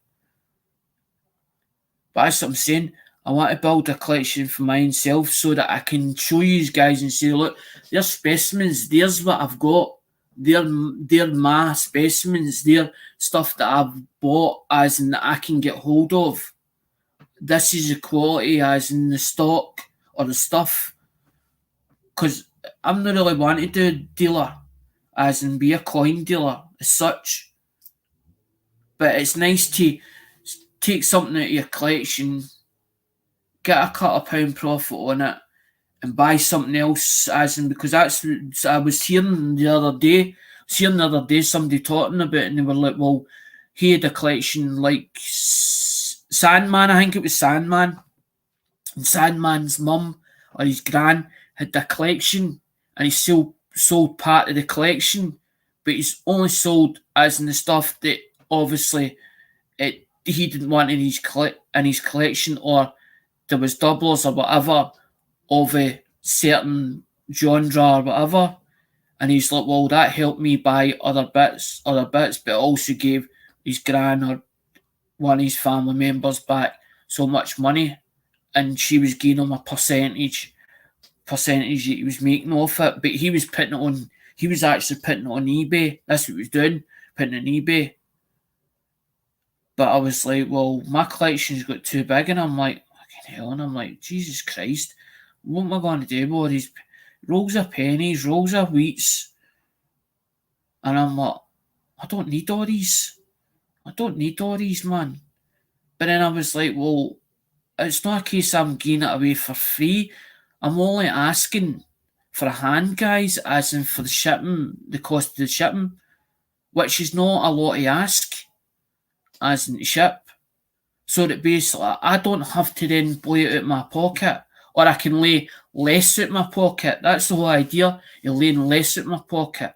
But that's what I'm saying. I want to build a collection for myself so that I can show you guys and say, look, there's specimens, there's what I've got. They're my specimens, they're stuff that I've bought as in that I can get hold of. This is the quality as in the stock or the stuff. Because I'm not really wanting to do a dealer as in be a coin dealer as such. But it's nice to take something out of your collection, get a couple of pound profit on it, and buy something else, as in, because that's what I was hearing the other day. Somebody talking about it, and they were like, well, he had a collection like Sandman, I think it was Sandman. And Sandman's mum or his gran had a collection, and he sold part of the collection, but he's only sold as in the stuff that obviously he didn't want in his collection, or there was doublers or whatever of a certain genre or whatever. And he's like, well, that helped me buy other bits, but it also gave his gran or one of his family members back so much money, and she was giving him a percentage that he was making off it. But he was actually putting it on eBay. That's what he was doing, putting it on eBay. But I was like, well, my collection's got too big, and I'm like, fucking hell, and I'm like, Jesus Christ, what am I going to do with all these rolls of pennies, rolls of wheats? And I'm like, I don't need all these, man. But then I was like, well, it's not a case I'm giving it away for free. I'm only asking for a hand, guys, as in for the shipping, the cost of the shipping, which is not a lot to ask, as in to ship. So that basically I don't have to then lay it out of my pocket, or I can lay less out of my pocket. That's the whole idea. You're laying less out of my pocket.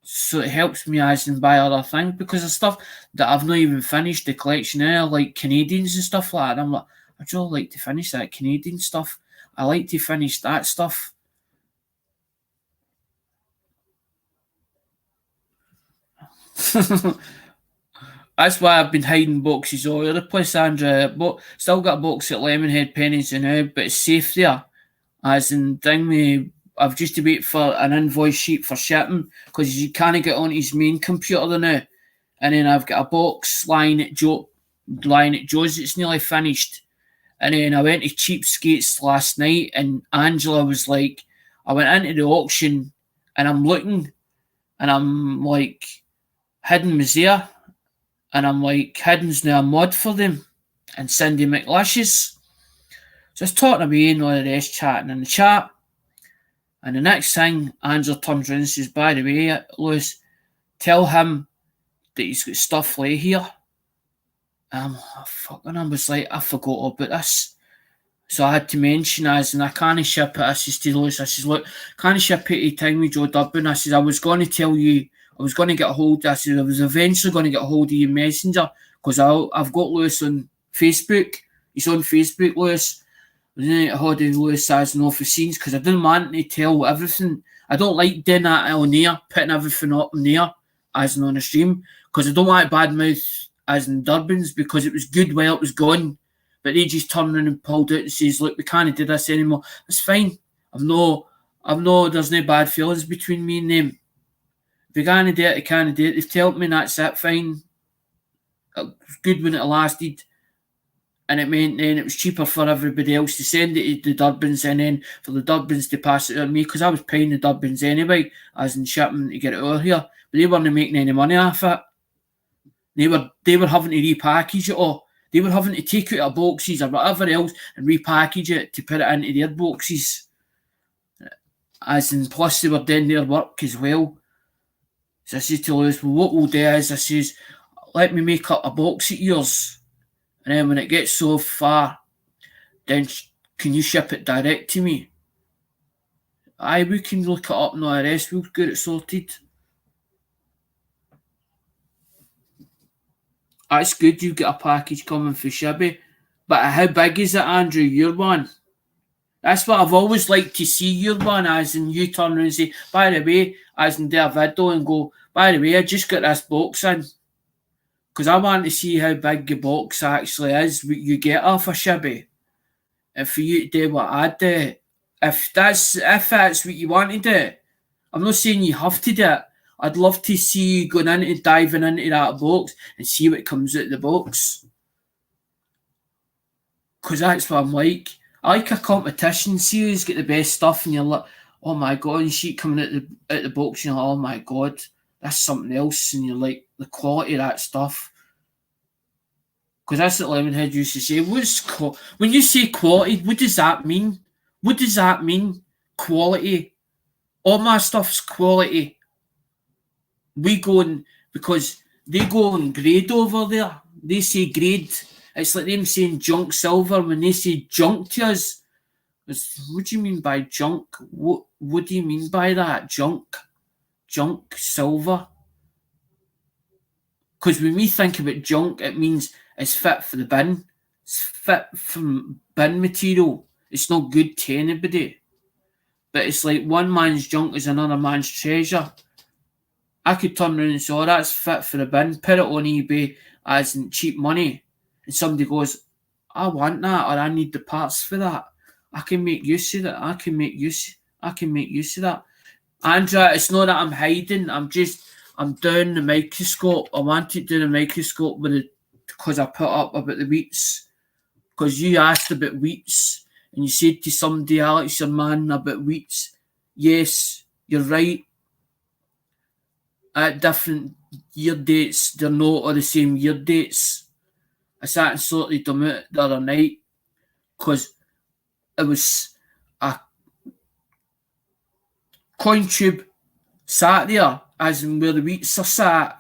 So it helps me as in buy other things, because of stuff that I've not even finished the collection in, like Canadians and stuff like that. And I'm like, I'd really like to finish that Canadian stuff. I like to finish that stuff. That's why I've been hiding boxes all over the place, Andrew. But still got a box at Lemonhead Pennies and now, but it's safe there. As in, I've just to wait for an invoice sheet for shipping, because you can't get on his main computer now. And then I've got a box lying at Joe's that's nearly finished. And then I went to Cheapskates last night, and Angela was like, I went into the auction and I'm looking, and I'm like, Hidden was there, and I'm like, Hidden's now a mod for them, and Cindy McLishes. So I was talking away and all the rest, chatting in the chat. And the next thing, Angela turns around and says, by the way, Lewis, tell him that he's got stuff lay here. And I was like, I forgot about this. So I had to mention and I can't ship it. I says to Lewis, I says, look, can't ship it to time with Joe Dublin. I says, I was going to tell you, I was going to get a hold, I said, I was eventually going to get a hold of you Messenger, because I've got Lewis on Facebook. He's on Facebook, Lewis. Wasn't it Hoddy Lewis as no for scenes because I didn't want to tell everything. I don't like doing that on air, putting everything up in there as in on a stream because I don't like bad mouth as in Durbin's because it was good while it was gone. But they just turned around and pulled out and says, look, we can't do this anymore. It's fine. There's no bad feelings between me and them. If you can't do it, you can't do it. They've told me that's it, fine. It was good when it lasted. And it meant then it was cheaper for everybody else to send it to the Durbins and then for the Durbins to pass it on me because I was paying the Durbins anyway, as in shipping to get it over here. But they weren't making any money off it. They were having to repackage it all. They were having to take it out of boxes or whatever else and repackage it to put it into their boxes. As in, plus they were doing their work as well. So I said to Lewis, well, what we'll do is, I says, let me make up a box of yours. And then when it gets so far, then can you ship it direct to me? Aye, we can look it up and all the rest. We'll get it sorted. That's good, you get a package coming for Shibby. But how big is it, Andrew, your one? That's what I've always liked to see, your one, as in you turn around and say, by the way, as in do a video and go, by the way, I just got this box in. Because I want to see how big the box actually is, what you get off a Shibby. And for you to do what I do. If that's what you want to do. I'm not saying you have to do it. I'd love to see you going into diving into that box and see what comes out of the box. Because that's what I'm like. I like a competition. See who's got the best stuff and you're like, oh my god, and shit coming out the box and you're like, oh my god, that's something else. And you're like, the quality of that stuff. Because that's what Lemonhead used to say. When you say quality, what does that mean? What does that mean? Quality. All my stuff's quality. We go in, because they go on grade over there. They say grade. It's like them saying junk silver when they say junk to us. What do you mean by junk? What do you mean by that? Junk silver? Because when we think about junk, it means it's fit for the bin. It's fit from bin material. It's not good to anybody. But it's like one man's junk is another man's treasure. I could turn around and say, oh, that's fit for the bin, put it on eBay as in cheap money. And somebody goes, I want that, or I need the parts for that. I can make use of that. I can make use of that. Andrea, it's not that I'm hiding. I'm down the microscope. I wanted to do the microscope because I put up about the wheats. Because you asked about wheats and you said to somebody, Alex, your man, about wheats. Yes, you're right. At different year dates, they're not all the same year dates. I sat and sorted them out the other night because it was a coin tube sat there, as in where the wheats are sat,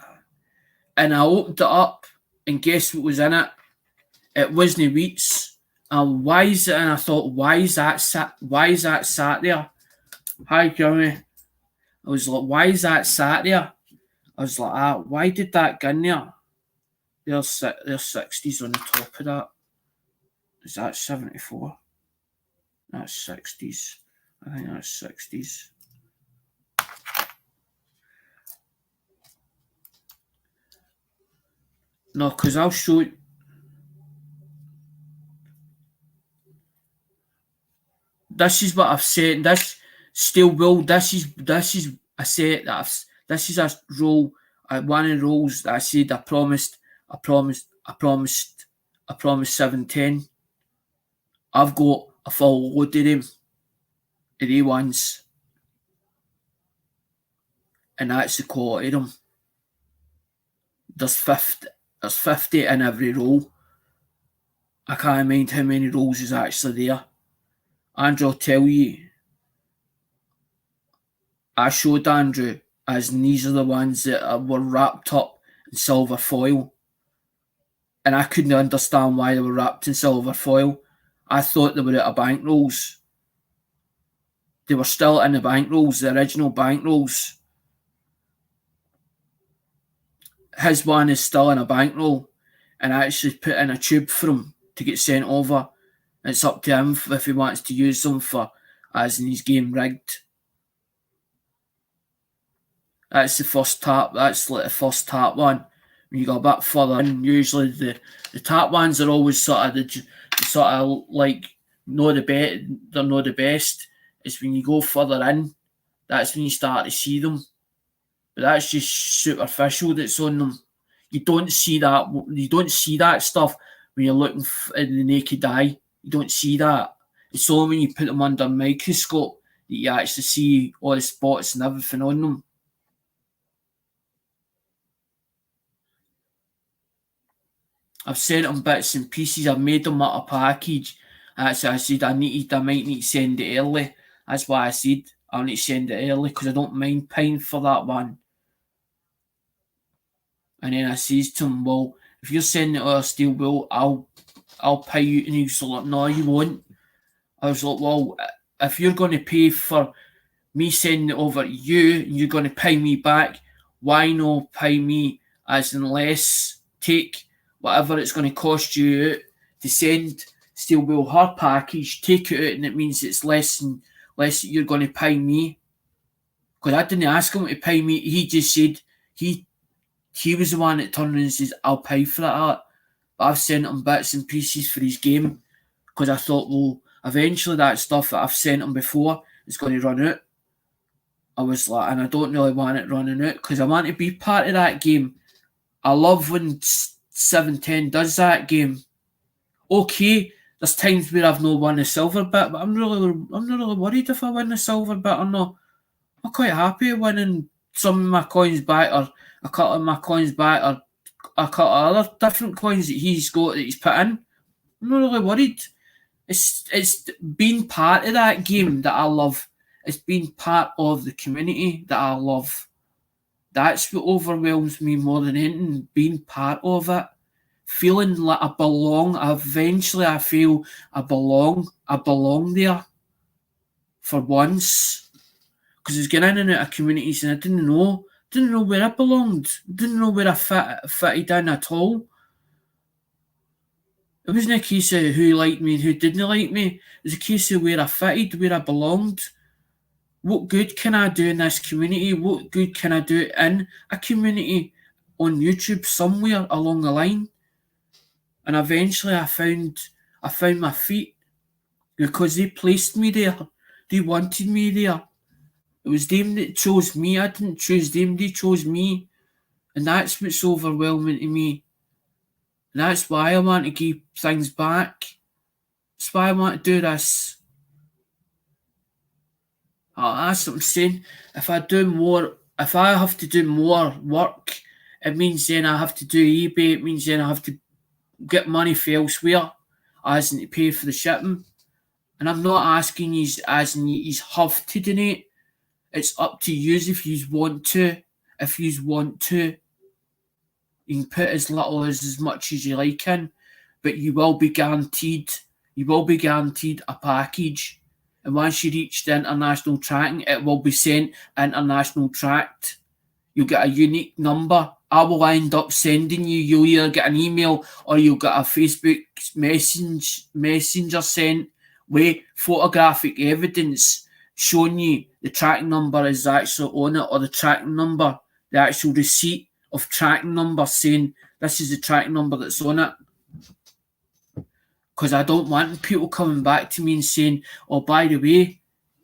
and I opened it up and guess what was in it? It wasn't wheats. And why is it? And I thought, why is that sat there? Hi, Jeremy. I was like, why is that sat there? I was like, why did that go in there? There's 60s on the top of that. Is that 74? That's 60s. I think that's 60s. No, because I'll show you. This is what I've said. This steel wool. This is a set that this is a roll. One of the rolls that I said I promised 710. I've got a full load of them. Of the ones. And that's the quality of them. There's 50 in every roll. I can't mind how many rolls is actually there. Andrew will tell you. I showed Andrew, as these are the ones that were wrapped up in silver foil. And I couldn't understand why they were wrapped in silver foil. I thought they were out of bank rolls. They were still in the bank rolls, the original bank rolls. His one is still in a bank roll, and I actually put in a tube for him to get sent over. It's up to him if he wants to use them for as in his game rigged. That's the first tap. That's like the first tap one. When you go a bit further in, usually the tap ones are always sort of the sort of like not the best. They're not the best. It's when you go further in, that's when you start to see them. But that's just superficial that's on them. You don't see that. You don't see that stuff when you're looking in the naked eye. You don't see that. It's only when you put them under a microscope that you actually see all the spots and everything on them. I've sent them bits and pieces. I've made them up a package. Actually, I said I might need to send it early. That's why I said I need to send it early because I don't mind paying for that one. And then I says to him, well, if you're sending it to a steel bill, I'll pay you. And he was like, no, you won't. I was like, well, if you're going to pay for me sending it over to you and you're going to pay me back, why not pay me as in less? Take whatever it's going to cost you out to send steel bill her package, take it out, and it means it's less that you're going to pay me. Because I didn't ask him to pay me. He just said he was the one that turned around and says, I'll pay for that. But I've sent him bits and pieces for his game because I thought, well, eventually that stuff that I've sent him before is going to run out. I was like, and I don't really want it running out because I want to be part of that game. I love when 710 does that game. Okay, there's times where I've not won the silver bit, but I'm not really worried if I win the silver bit or not. I'm quite happy winning some of my coins back or a couple of my coins back or a couple of other different coins that he's got that he's put in. I'm not really worried. It's being part of that game that I love. It's being part of the community that I love. That's what overwhelms me more than anything, being part of it. Feeling like I belong. Eventually I feel I belong. I belong there. For once. Because I was getting in and out of communities and I didn't know where I belonged. Didn't know where I fitted in at all. It wasn't a case of who liked me and who didn't like me. It was a case of where I fitted, where I belonged. What good can I do in this community? What good can I do in a community on YouTube somewhere along the line? And eventually I found my feet because they placed me there. They wanted me there. It was them that chose me. I didn't choose them. They chose me. And that's what's overwhelming to me. And that's why I want to give things back. That's why I want to do this. That's what I'm saying. If I have to do more work, it means then I have to do eBay. It means then I have to get money for elsewhere, as in to pay for the shipping. And I'm not asking you as in you have to donate. It's up to you if you want to. If you want to, you can put as little as much as you like in, but you will be guaranteed a package. And once you reach the international tracking, it will be sent international tracked. You'll get a unique number. I will end up sending you'll either get an email or you'll get a Facebook messenger sent with photographic evidence showing you the tracking number is actually on it, or the tracking number, the actual receipt of tracking number saying this is the tracking number that's on it. Because I don't want people coming back to me and saying, oh, by the way,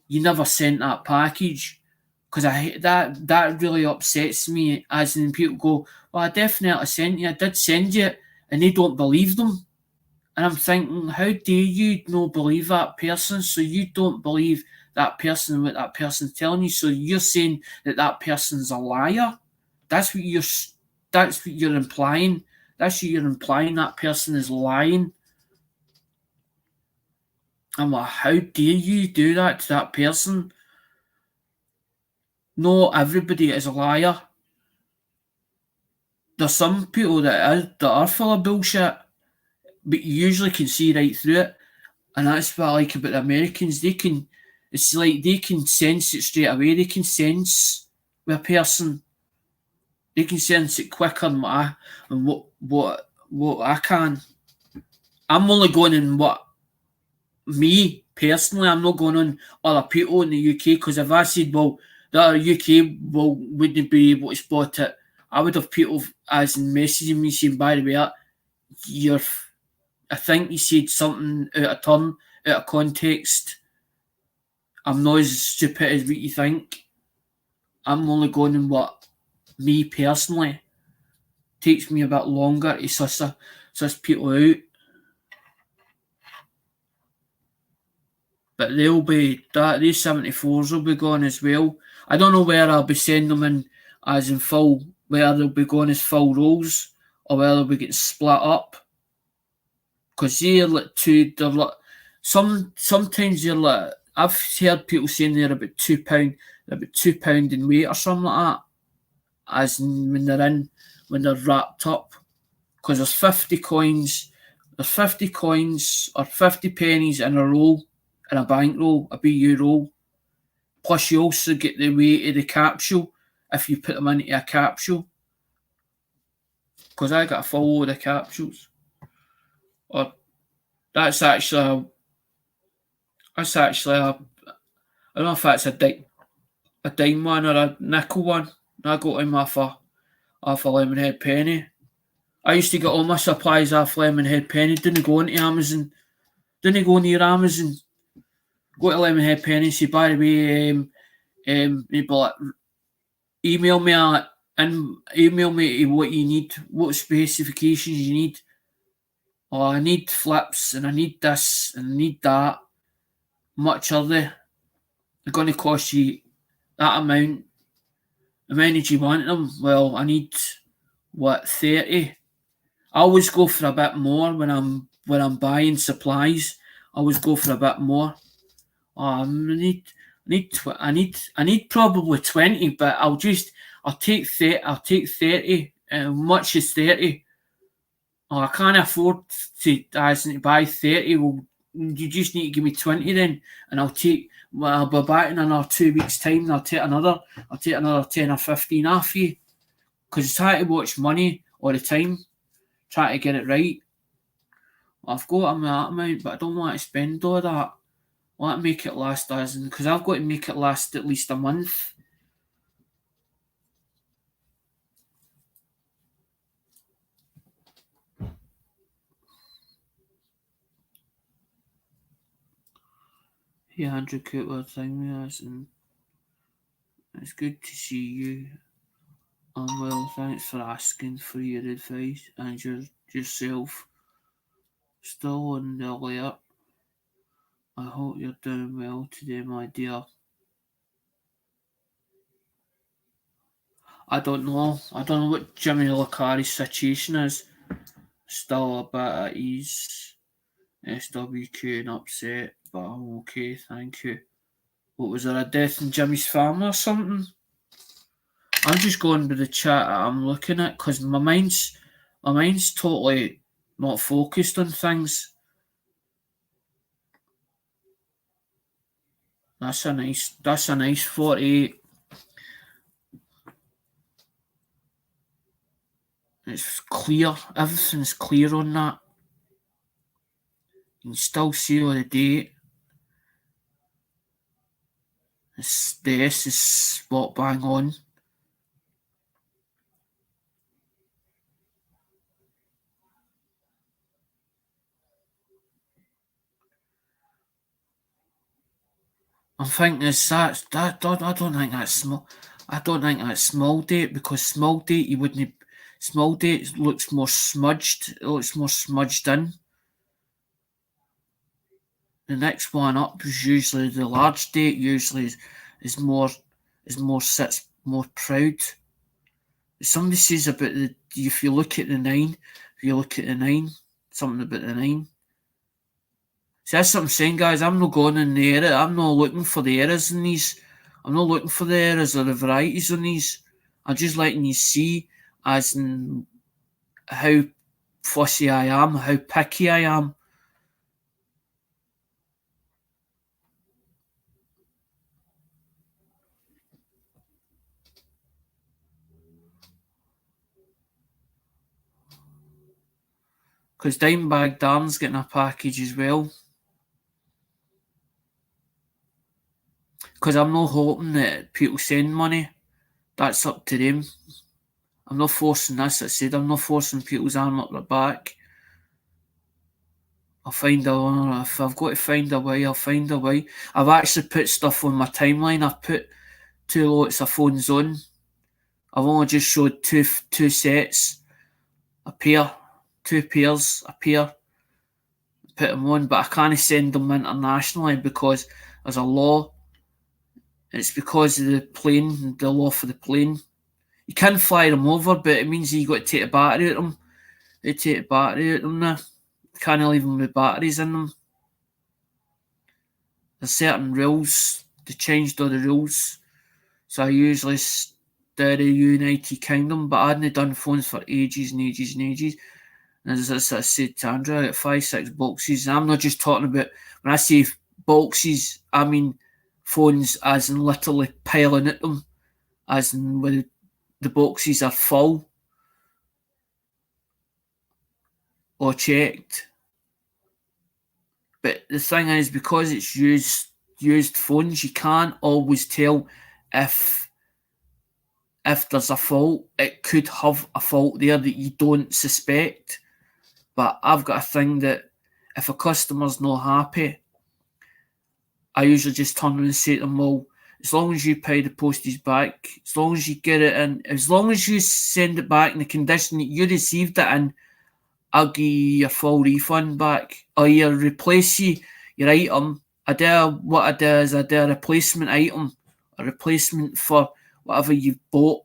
you never sent that package. Because that really upsets me, as in people go, well, I definitely sent you, I did send you, and they don't believe them. And I'm thinking, how dare you not believe that person? So you don't believe that person and what that person's telling you. So you're saying that person's a liar. That's what you're implying. That's what you're implying. That person is lying. I'm like, how dare you do that to that person? No, everybody is a liar. There's some people that are full of bullshit, but you usually can see right through it. And that's what I like about the Americans. It's like they can sense it straight away. They can sense with a person. They can sense it quicker than what I can. I'm only going in what me personally, I'm not going on other people in the UK, because if I said, well, the other UK wouldn't be able to spot it, I would have people as in messaging me saying, by the way, you're, I think you said something out of turn, out of context. I'm not as stupid as what you think. I'm only going on what me personally takes me a bit longer to suss people out. But they'll be that these 74s will be gone as well. I don't know where I'll be sending them in as in full, where they'll be going as full rolls or where they'll be getting split up. Because they're like they're like sometimes they're like, I've heard people saying they're about £2 in weight or something like that. As in when they're wrapped up. Because there's 50 coins or 50 pennies in a roll, in a bank roll, a BU roll. Plus, you also get the weight of the capsule if you put them into a capsule. Because I got a full load of capsules. Or that's actually I don't know if that's a dime one or a nickel one. I got them off a Lemonhead penny. I used to get all my supplies off Lemonhead penny. Didn't go into Amazon. Didn't go near Amazon. Go to Lemonhead penny and say, by the way, maybe like, email me what you need, what specifications you need. Oh, I need flips and I need this and I need that. Much are they? They're going to cost you that amount. How many do you want them? Well, I need 30. I always go for a bit more when I'm buying supplies. I always go for a bit more. I need probably 20, but I'll take 30. I'll take 30. Much is 30. Oh, I can't afford to buy 30. Well, you just need to give me 20 then, and I'll be back in another 2 weeks' time, and I'll take another 10 or 15 off you. Because it's hard to watch money all the time, try to get it right. I've got that amount, but I don't want to spend all that. I want to make it last, because I've got to make it last at least a month. Yeah, Andrew Cooper, and it's good to see you. Well, thanks for asking for your advice and yourself. Still on the alert. I hope you're doing well today, my dear. I don't know. I don't know what Jimmy Lacari's situation is. Still a bit at ease. SWQ and upset, but I'm okay, thank you. What was there, a death in Jimmy's family or something? I'm just going with the chat that I'm looking at because my mind's totally not focused on things. That's a nice 48. It's clear. Everything's clear on that. You can still see all the date. The S is spot bang on. I'm thinking I don't think that's small. I don't think that's small date, because small date you wouldn't. Small date looks more smudged. It looks more smudged in. The next one up is usually the large date. Usually is more sits more proud. Somebody says about if you look at the 9, something about the 9. See, that's what I'm saying, guys. I'm not going in the error. I'm not looking for the errors in these. I'm not looking for the errors or the varieties on these. I'm just letting you see as in how fussy I am, how picky I am. Because Dimebag Darren's getting a package as well. Because I'm not hoping that people send money. That's up to them. I'm not forcing this. I said I'm not forcing people's arm up their back. I'll find a way. If I've got to find a way, I'll find a way. I've actually put stuff on my timeline. I've put 2 lots of phones on. I've only just showed two sets, a pair, 2 pairs, a pair. Put them on, but I can't send them internationally because there's a law. It's because of the law for the plane. You can fly them over, but it means you got to take a battery out of them. They take a battery out of them now. You can't leave them with batteries in them. There's certain rules. They changed all the rules. So I usually stay the United Kingdom, but I hadn't done phones for ages and ages and ages. And as I said to Andrew, I got 5-6 boxes. And I'm not just talking about, when I say boxes, I mean phones as in literally piling at them, as in where the boxes are full or checked. But the thing is, because it's used phones, you can't always tell if there's a fault. It could have a fault there that you don't suspect. But I've got a thing that if a customer's not happy, I usually just turn around and say to them, well, as long as you pay the postage back, as long as you get it in, as long as you send it back in the condition that you received it in, I'll give you a full refund back. Or you'll replace your item. What I do is I do a replacement item, a replacement for whatever you've bought.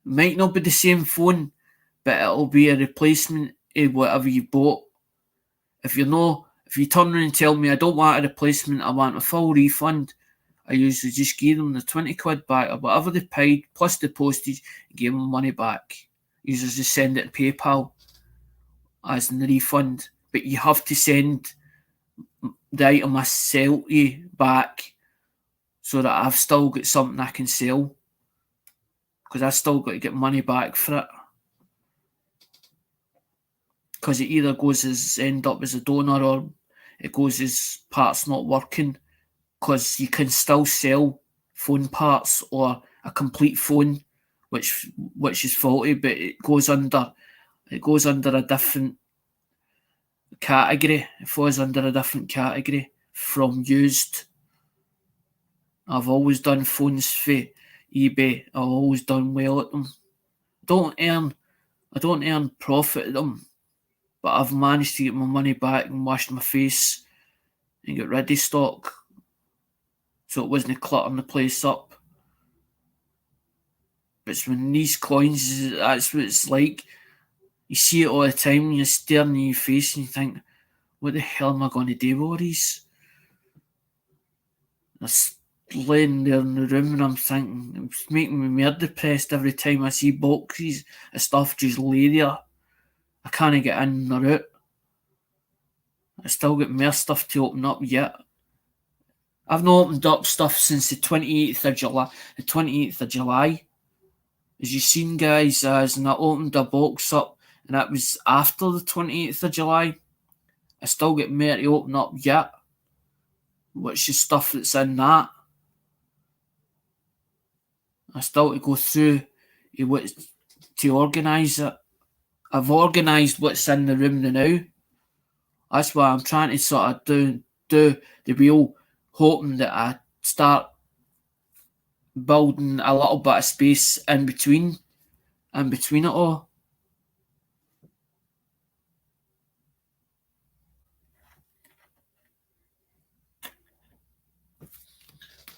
It might not be the same phone, but it'll be a replacement of whatever you bought. If you turn around and tell me I don't want a replacement, I want a full refund, I usually just give them the 20 quid back or whatever they paid plus the postage and give them money back. Usually just send it to PayPal as in the refund, but you have to send the item I sell to you back so that I've still got something I can sell, because I still got to get money back for it. Because it either end up as a donor or it goes as parts not working, because you can still sell phone parts or a complete phone which is faulty, but it goes under a different category. It falls under a different category from used. I've always done phones for eBay. I've always done well at them. I don't earn profit at them, but I've managed to get my money back and washed my face and get rid of stock, so it wasn't cluttering the place up. But it's when these coins, that's what it's like. You see it all the time and you're staring in your face and you think, what the hell am I going to do with all these? I'm laying there in the room and I'm thinking, it's making me more depressed every time I see boxes of stuff just lay there. I can't get in or out. I still got more stuff to open up yet. I've not opened up stuff since the 28th of July. The 28th of July. As you've seen, guys, and I opened a box up, and that was after the 28th of July. I still get more to open up yet, which is stuff that's in that. I still to go through to organise it. I've organised what's in the room now. That's why I'm trying to sort of do the real, hoping that I start building a little bit of space in between it all.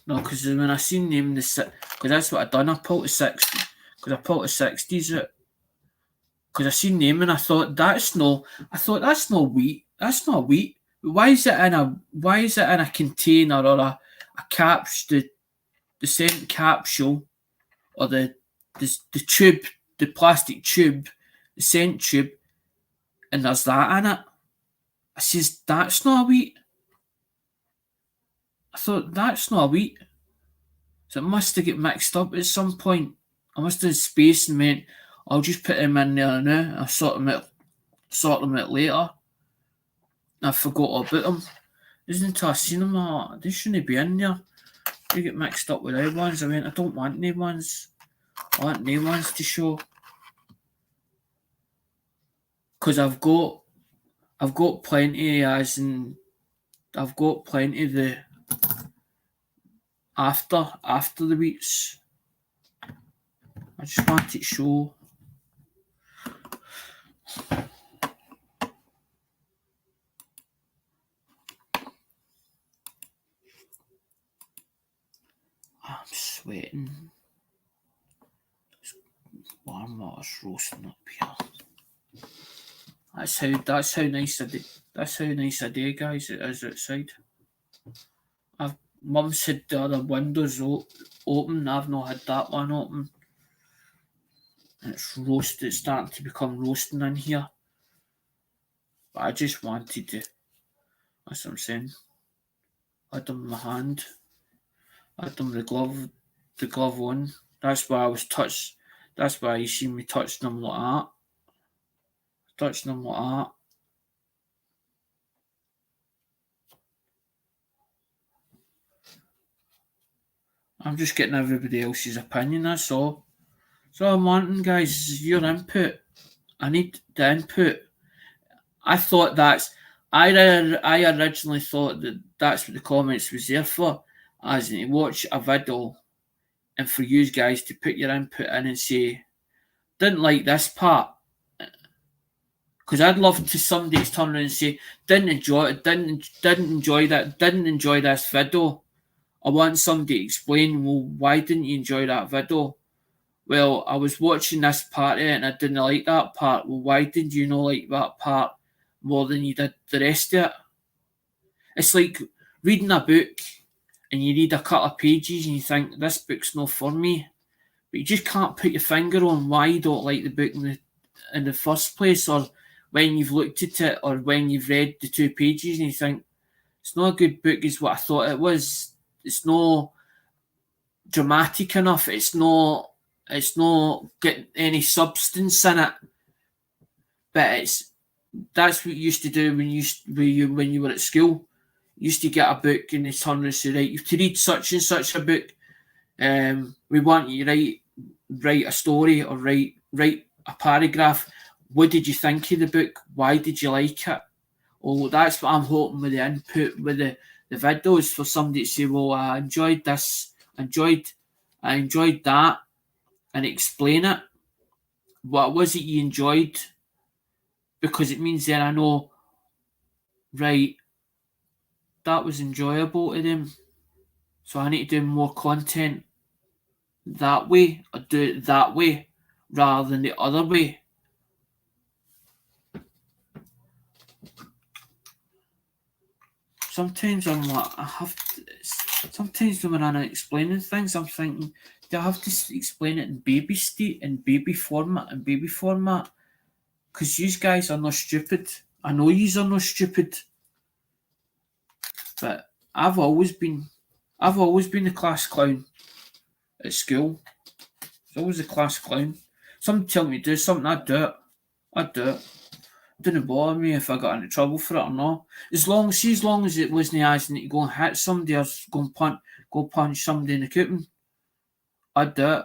No, because when I seen them, because that's what I done. I pulled the 60s out. Because I seen them and I thought that's no wheat. That's not wheat. Why is it in a container or a capsule? The scent capsule or the tube, the plastic tube, the scent tube, and there's that in it. I says, that's not a wheat. I thought, that's not a wheat. So it must have got mixed up at some point. I must have space and went, I'll just put them in there now. I'll sort them out later. I forgot about them. Isn't until I seen them, they shouldn't be in there. You get mixed up with red ones. I went, I don't want new ones. I want new ones to show. Because I've got plenty, as in I've got plenty of the after the weeks. I just want it to show. I'm sweating. It's warm water's roasting up here. That's how nice a day. That's how nice a day, guys, it is outside. Mum said the other windows open. I've not had that one open. And it's roasted. It's starting to become roasting in here. But I just wanted to. That's what I'm saying. I had them in my hand. I had them the glove on. That's why I was touched. That's why you see me touching them like that. Touching them like that. I'm just getting everybody else's opinion, that's all. So I'm wanting, guys, is your input. I need the input. I thought I originally thought that's what the comments was there for, as in to watch a video and for you guys to put your input in and say, didn't like this part. Because I'd love to somebody to turn around and say, didn't enjoy it, didn't enjoy that, didn't enjoy this video. I want somebody to explain, well, why didn't you enjoy that video? Well, I was watching this part of it and I didn't like that part. Well, why did you not like that part more than you did the rest of it? It's like reading a book and you read a couple of pages and you think, this book's not for me. But you just can't put your finger on why you don't like the book in the first place, or when you've looked at it, or when you've read the 2 pages and you think, it's not a good book is what I thought it was. It's not dramatic enough. It's not getting any substance in it. But that's what you used to do when you were at school. You used to get a book and they turn around and say, right, you have to read such and such a book. We want you to write a story or write a paragraph. What did you think of the book? Why did you like it? Oh, that's what I'm hoping with the input with the videos, for somebody to say, well, I enjoyed this, I enjoyed that, and explain it. What was it you enjoyed? Because it means then I know, right, that was enjoyable to them. So I need to do more content that way, or do it that way rather than the other way. Sometimes I'm like, sometimes when I'm explaining things, I'm thinking, do I have to explain it in baby state, in baby format? Because you guys are not stupid. I know you are not stupid. But I've always been the class clown at school. I was always the class clown. Somebody tell me to do something, I'd do it. It didn't bother me if I got into trouble for it or not. As long as it wasn't as to go and hit somebody or go punch somebody in the coupon, I'd do it.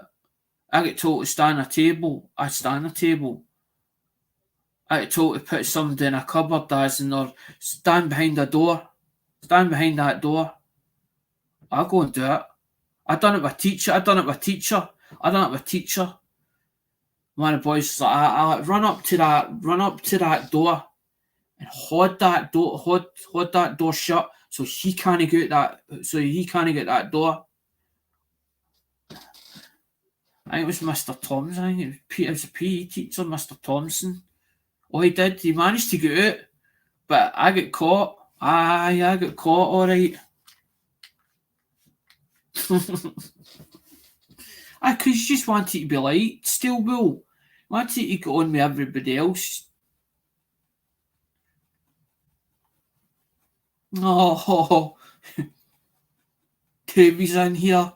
I get told to stand at a table, I'd stand at a table. I get told to put somebody in a cupboard, or stand behind a door. Stand behind that door. I'll go and do it. I done it with a teacher. One of the boys was like, I run up to that door and hold that door shut so he can't get that door. I think it was Mr. Thompson. I think it was a PE teacher, Mr. Thompson. Oh, he managed to get out, but I got caught. I got caught, alright. Because you just wanted to be liked, still will. Wanted to go on with everybody else. Oh, Toby's in here.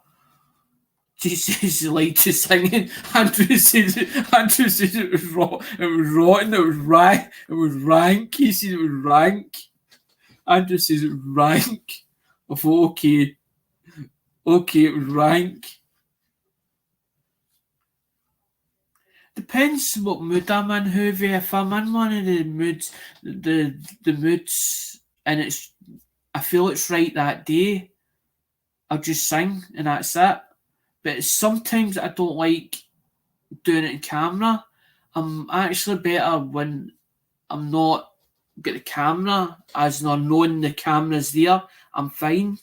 She says he liked to singing. Andrew says it was rotten, it was rank. He said it was rank. Andrew says it was rank. I thought, okay, Okay, rank. Depends what mood I'm in, Hoovy. If I'm in one of the moods, the moods, and I feel it's right that day, I'll just sing and that's it. But sometimes I don't like doing it in camera. I'm actually better when I'm not got the camera, as not knowing the camera's there. I'm fine.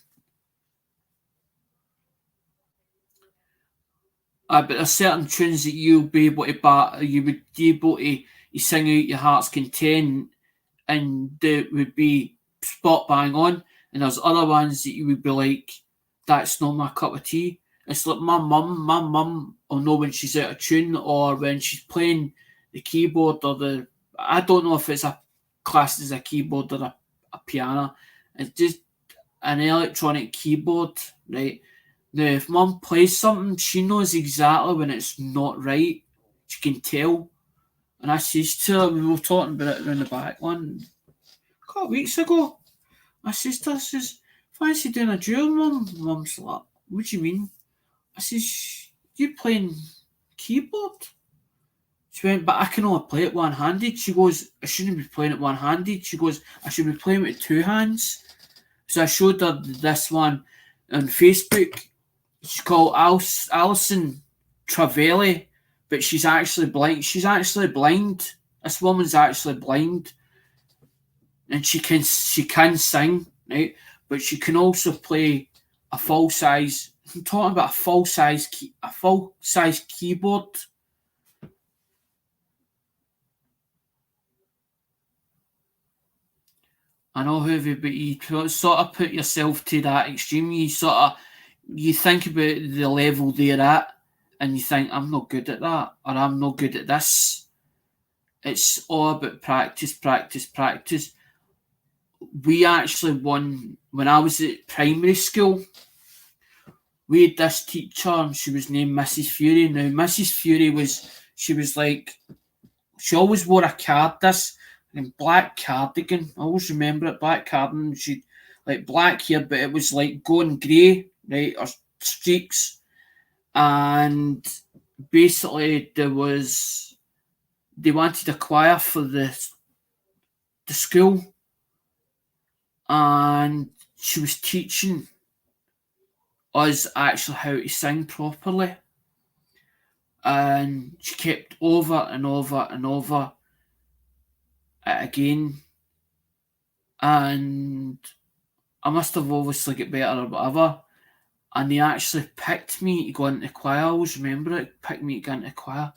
But there's certain tunes that you'll be able to you would be able to you sing out your heart's content, and it would be spot bang on. And there's other ones that you would be like, that's not my cup of tea. It's like my mum will know when she's out of tune or when she's playing the keyboard or I don't know if it's a class as a keyboard or a piano. It's just an electronic keyboard, right? Now, if mum plays something, she knows exactly when it's not right. She can tell. And I says to her, we were talking about it around the back one a couple of weeks ago. My sister says, fancy doing a duel, mum? Mum's like, what do you mean? I says, you playing keyboard? She went, but I can only play it one-handed. She goes, I shouldn't be playing it one-handed. She goes, I should be playing it with two hands. So I showed her this one on Facebook. She's called Alison Travelli, but she's actually blind. She's actually blind. This woman's actually blind, and she can sing, right? But she can also play a full size. I'm talking about a full size keyboard. I know, Hoovy, but you sort of put yourself to that extreme. You think about the level they're at, and you think, I'm not good at that, or I'm not good at this. It's all about practice, practice, practice. We actually won when I was at primary school. We had this teacher, and she was named Mrs. Fury. Now, Mrs. Fury she was like, she always wore a black cardigan. I always remember it, black cardigan. She like black hair, but it was like going grey, right, or streaks. And basically, they wanted a choir for the school, and she was teaching us actually how to sing properly. And she kept over and over and over it again. And I must have obviously got better or whatever. And they actually picked me to go into choir. I always remember it, picked me to go into choir.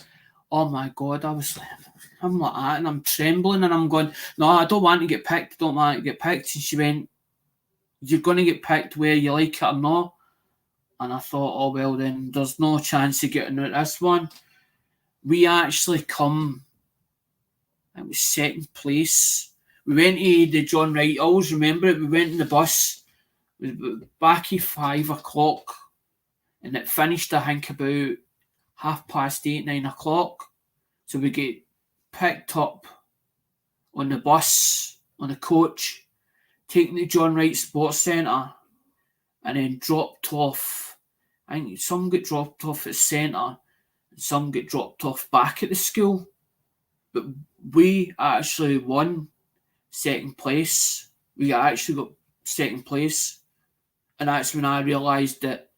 Oh my God, I'm like that, and I'm trembling, and I'm going, no, I don't want to get picked, And she went, you're going to get picked whether you like it or not. And I thought, oh, well, then there's no chance of getting out this one. We actually it was second place. We went to the John Wright, I always remember it, we went in the bus, it was back at 5 o'clock, and it finished, I think, about 8:30, 9 o'clock. So we get picked up on the bus, on the coach, taken to John Wright Sports Centre, and then dropped off. I think some get dropped off at centre, and some get dropped off back at the school. But we actually won second place. We actually got second place. And that's when I realised that,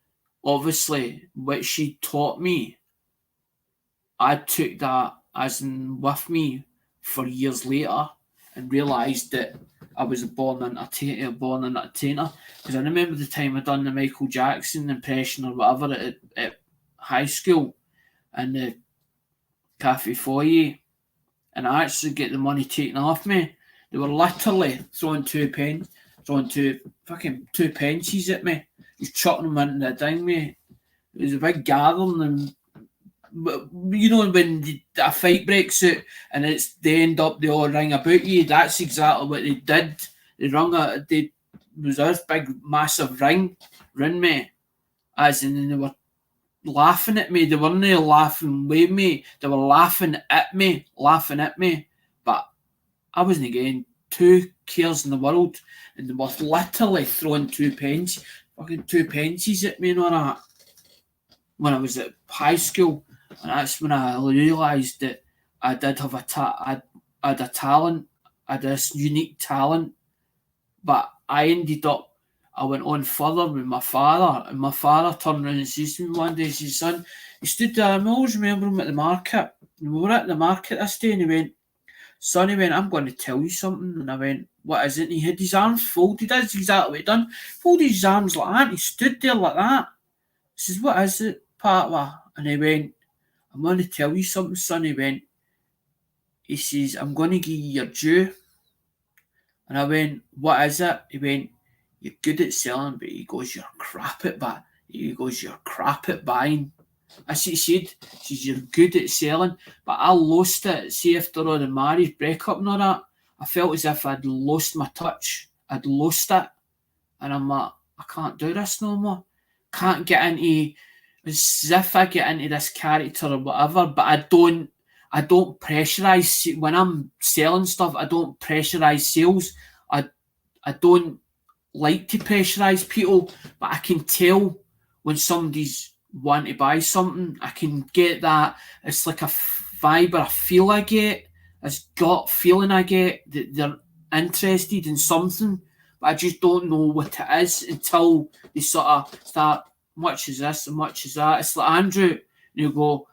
obviously, what she taught me, I took that as in with me for years later, and realised that I was a born entertainer. Because I remember the time I done the Michael Jackson impression or whatever at high school in the cafe foyer, and I actually get the money taken off me. They were literally throwing two pences at me, just chucking them into the thing, mate. It was a big gathering, and you know when a fight breaks out and they end up, they all ring about you. That's exactly what they did. They was this big massive ring round me, as in they were laughing at me. They weren't laughing with me. They were laughing at me. But I wasn't getting 2 cares in the world, and they were literally throwing 2 pence. fucking two pences at me and all that when I was at high school, and that's when I realised that I did have I had a talent, I had this unique talent, but I went on further with my father, and my father turned around and says to me one day, he says, son, he stood there, I always remember him at the market, and we were at the market this day, and he went, son, he went, I'm going to tell you something, and I went, what is it? And he had his arms folded, that's exactly what he done, folded his arms like that, and he stood there like that. He says, what is it, partner? And he went, I'm going to tell you something, son. He says, I'm going to give you your due. And I went, what is it? He went, you're good at selling, but he goes, you're crap at buying. He goes, you're crap at buying. That's what he said. He says, you're good at selling, but I lost it. See, after all the marriage breakup and all that, I felt as if I'd lost my touch. I'd lost it. And I'm like, I can't do this no more. Can't get into, as if I get into this character or whatever, but I don't pressurise when I'm selling stuff. I don't pressurise sales. I don't like to pressurise people, but I can tell when somebody's want to buy something. I can get that. It's like a vibe or a feel I get, this gut feeling I get that they're interested in something, but I just don't know what it is until they sort of start, much is this and much is that. It's like Andrew, and you go,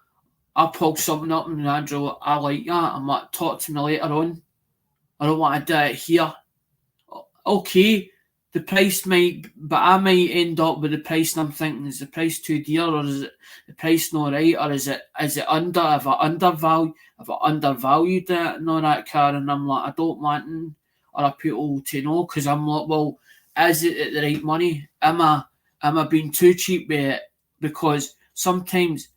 I'll pull something up and Andrew, I like that. I'm like, talk to me later on. I don't want to do it here. Okay, the price might, but I might end up with the price and I'm thinking, is the price too dear, or is it the price not right, or is it under, if I undervalued it and all that car, and I'm like, I don't want other people to know, because I'm like, well, is it at the right money? Am I being too cheap with it? Because sometimes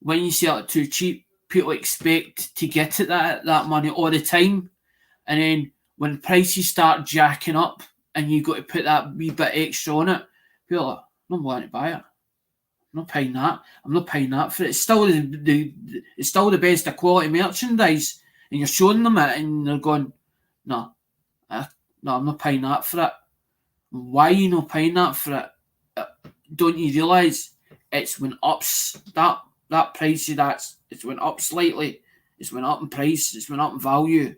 when you sell it too cheap, people expect to get it that money all the time, and then when prices start jacking up and you got to put that wee bit extra on it, people are like, I'm not willing to buy it. I'm not paying that. I'm not paying that for it. It's still it's still the best of quality merchandise, and you're showing them it, and they're going, no, I'm not paying that for it. Why are you not paying that for it? Don't you realise it's went up, that price of it's went up slightly. It's went up in price. It's went up in value.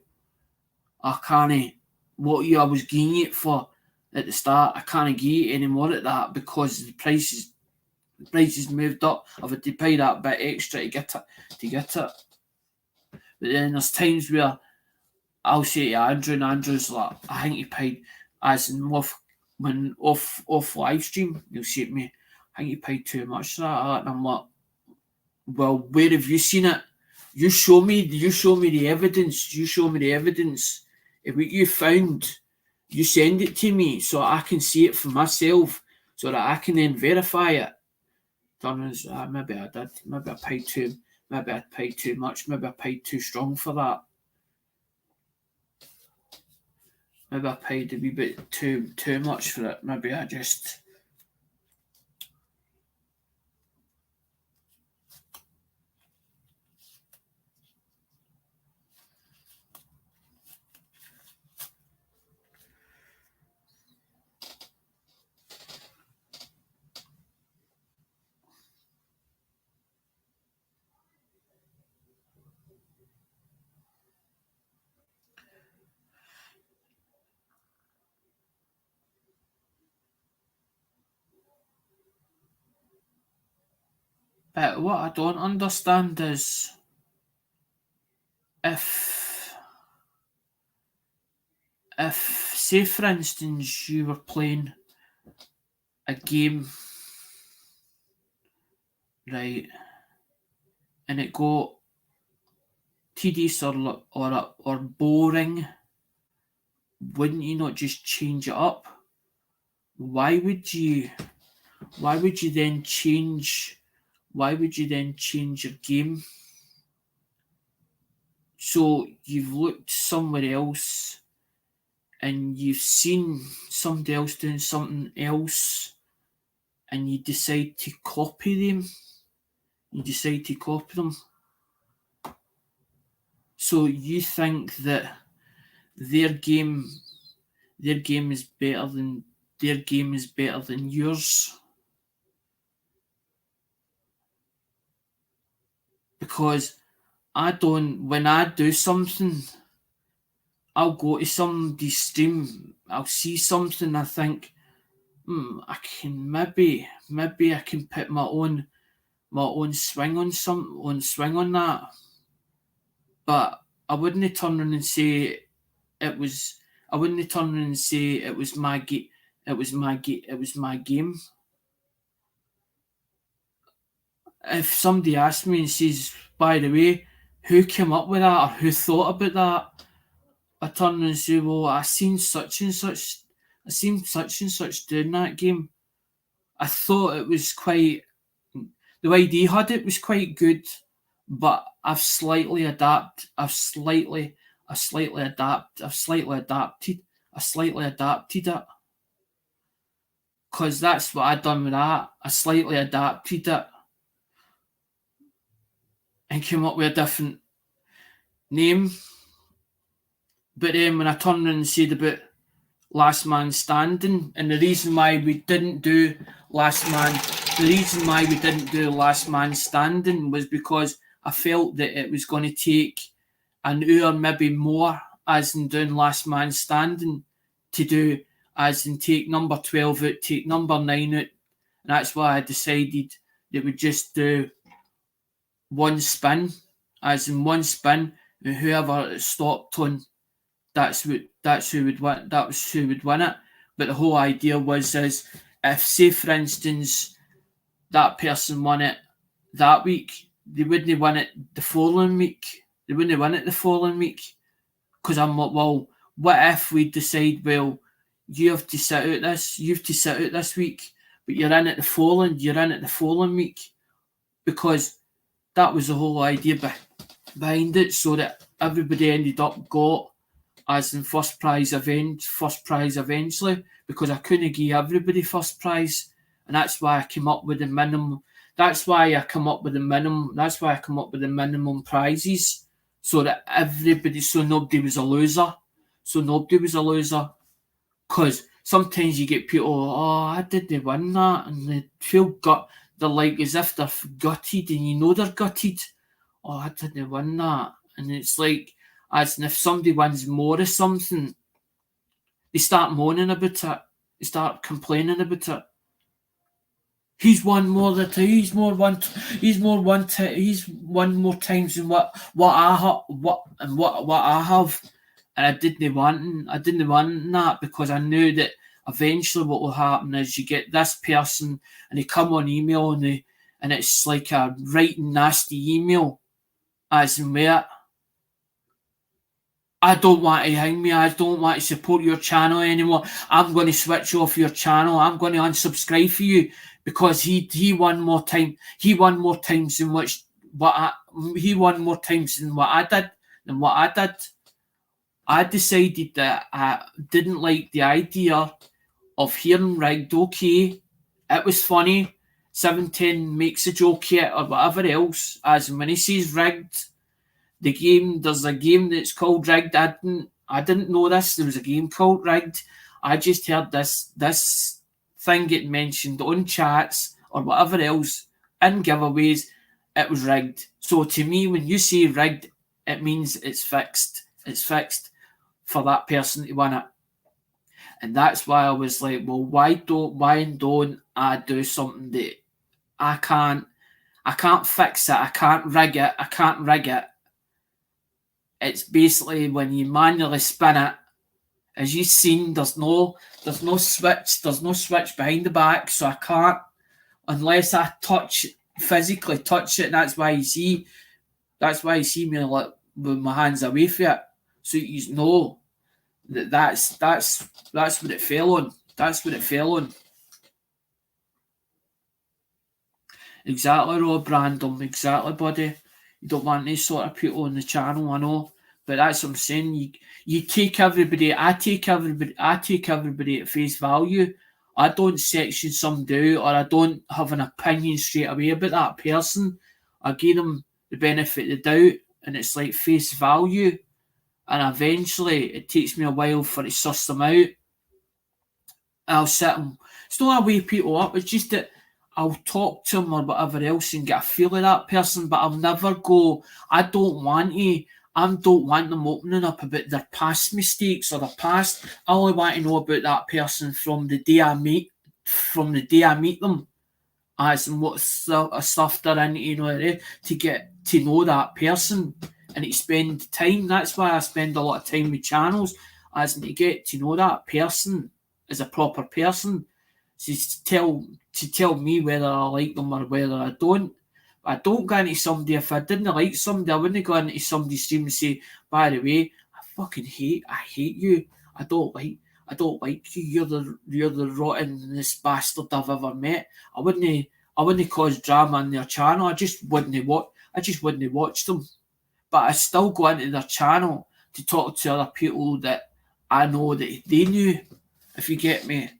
I can't, what I was getting it for at the start, I can't get it anymore at that, because the prices moved up. I've had to pay that bit extra to get it. But then there's times where I'll say to Andrew, and Andrew's like, I think you paid, as in off live stream, he'll say to me, I think you paid too much for that. And I'm like, well, where have you seen it? You show me the evidence. If what you found, you send it to me so I can see it for myself, so that I can then verify it. Maybe I did. Maybe I paid too much. Maybe I paid too strong for that. Maybe I paid a wee bit too much for it. Maybe I just... But what I don't understand is, if say for instance you were playing a game, right, and it got tedious or boring, wouldn't you not just change it up? Why would you then change your game? So you've looked somewhere else and you've seen somebody else doing something else, and you decide to copy them. So you think that their game is better than their game is better than yours. Because when I do something, I'll go to somebody's stream, I'll see something, I think, I can maybe I can put my own swing on that. But I wouldn't turn around and say it was. I wouldn't turn around and say it was my game. It was my game. If somebody asks me and says, "By the way, who came up with that or who thought about that?" I turn around and say, "Well, I seen such and such. I seen such and such doing that game. I thought it was quite. The way they had it was quite good, but I've slightly adapted. I've slightly adapted it, because that's what I done with that. I slightly adapted it and came up with a different name. But then when I turned around and said about Last Man Standing, and the reason why we didn't do Last Man Standing was because I felt that it was going to take an hour, maybe more, as in doing Last Man Standing, to do, as in take number 12 out, take number 9 out. And that's why I decided that we'd just do one spin, as in one spin, and whoever it stopped on, that's who would win. That was who would win it. But the whole idea was, is if, say for instance, that person won it that week, they wouldn't win it the following week. Because I'm like, well, what if we decide, well, you have to sit out this week, but you're in it the following week, because that was the whole idea behind it, so that everybody ended up got as in first prize eventually, because I couldn't give everybody first prize, and that's why I came up with the minimum. That's why I come up with the minimum prizes, so that nobody was a loser. Because sometimes you get people, oh, I didn't win that, and they feel they're like as if they're gutted, and you know they're gutted. Oh, I didn't win that, and it's like, as if somebody wins more of something, they start moaning about it. They start complaining about it. He's won more than he's won more times than what I have, and I didn't want that, because I knew that eventually what will happen is you get this person and they come on email and it's like a right nasty email, as in where, I don't want to hang me. I don't want to support your channel anymore. I'm going to switch off your channel. I'm going to unsubscribe for you, because he won more time. He won more times than what I did. I decided that I didn't like the idea of hearing rigged. Okay, it was funny. 710 makes a joke here or whatever else. As when he says rigged, there's a game that's called Rigged. I didn't know this. There was a game called Rigged. I just heard this thing get mentioned on chats or whatever else in giveaways. It was rigged. So to me, when you say rigged, it means it's fixed. It's fixed for that person to win it. And that's why I was like, well, why don't I do something that I can't fix it. I can't rig it. It's basically when you manually spin it, as you've seen, there's no switch behind the back, so I can't, unless I physically touch it, and that's why you see me like with my hands away from it, so you know that's what it fell on. Exactly, Rob Random. Exactly, buddy. You don't want these sort of people on the channel, I know, but that's what I'm saying. You take everybody. I take everybody at face value. I don't section somebody out, or I don't have an opinion straight away about that person. I give them the benefit of the doubt, and it's like face value. And eventually, it takes me a while for to suss them out. I'll sit and it's not a way people up, it's just that I'll talk to them or whatever else and get a feel of that person, but I'll never go, I don't want them opening up about their past mistakes or their past. I only want to know about that person from the day I meet them, as in what stuff they're into, to get to know that person and to spend time. That's why I spend a lot of time with channels, as in to get to know that person as a proper person, to tell me whether I like them or whether I don't. I don't go into somebody, if I didn't like somebody, I wouldn't go into somebody's stream and say, by the way, I hate you. I don't like you. You're the rottenest bastard I've ever met. I wouldn't cause drama on their channel. I just wouldn't watch them. But I still go into their channel to talk to other people that I know that they knew, if you get me.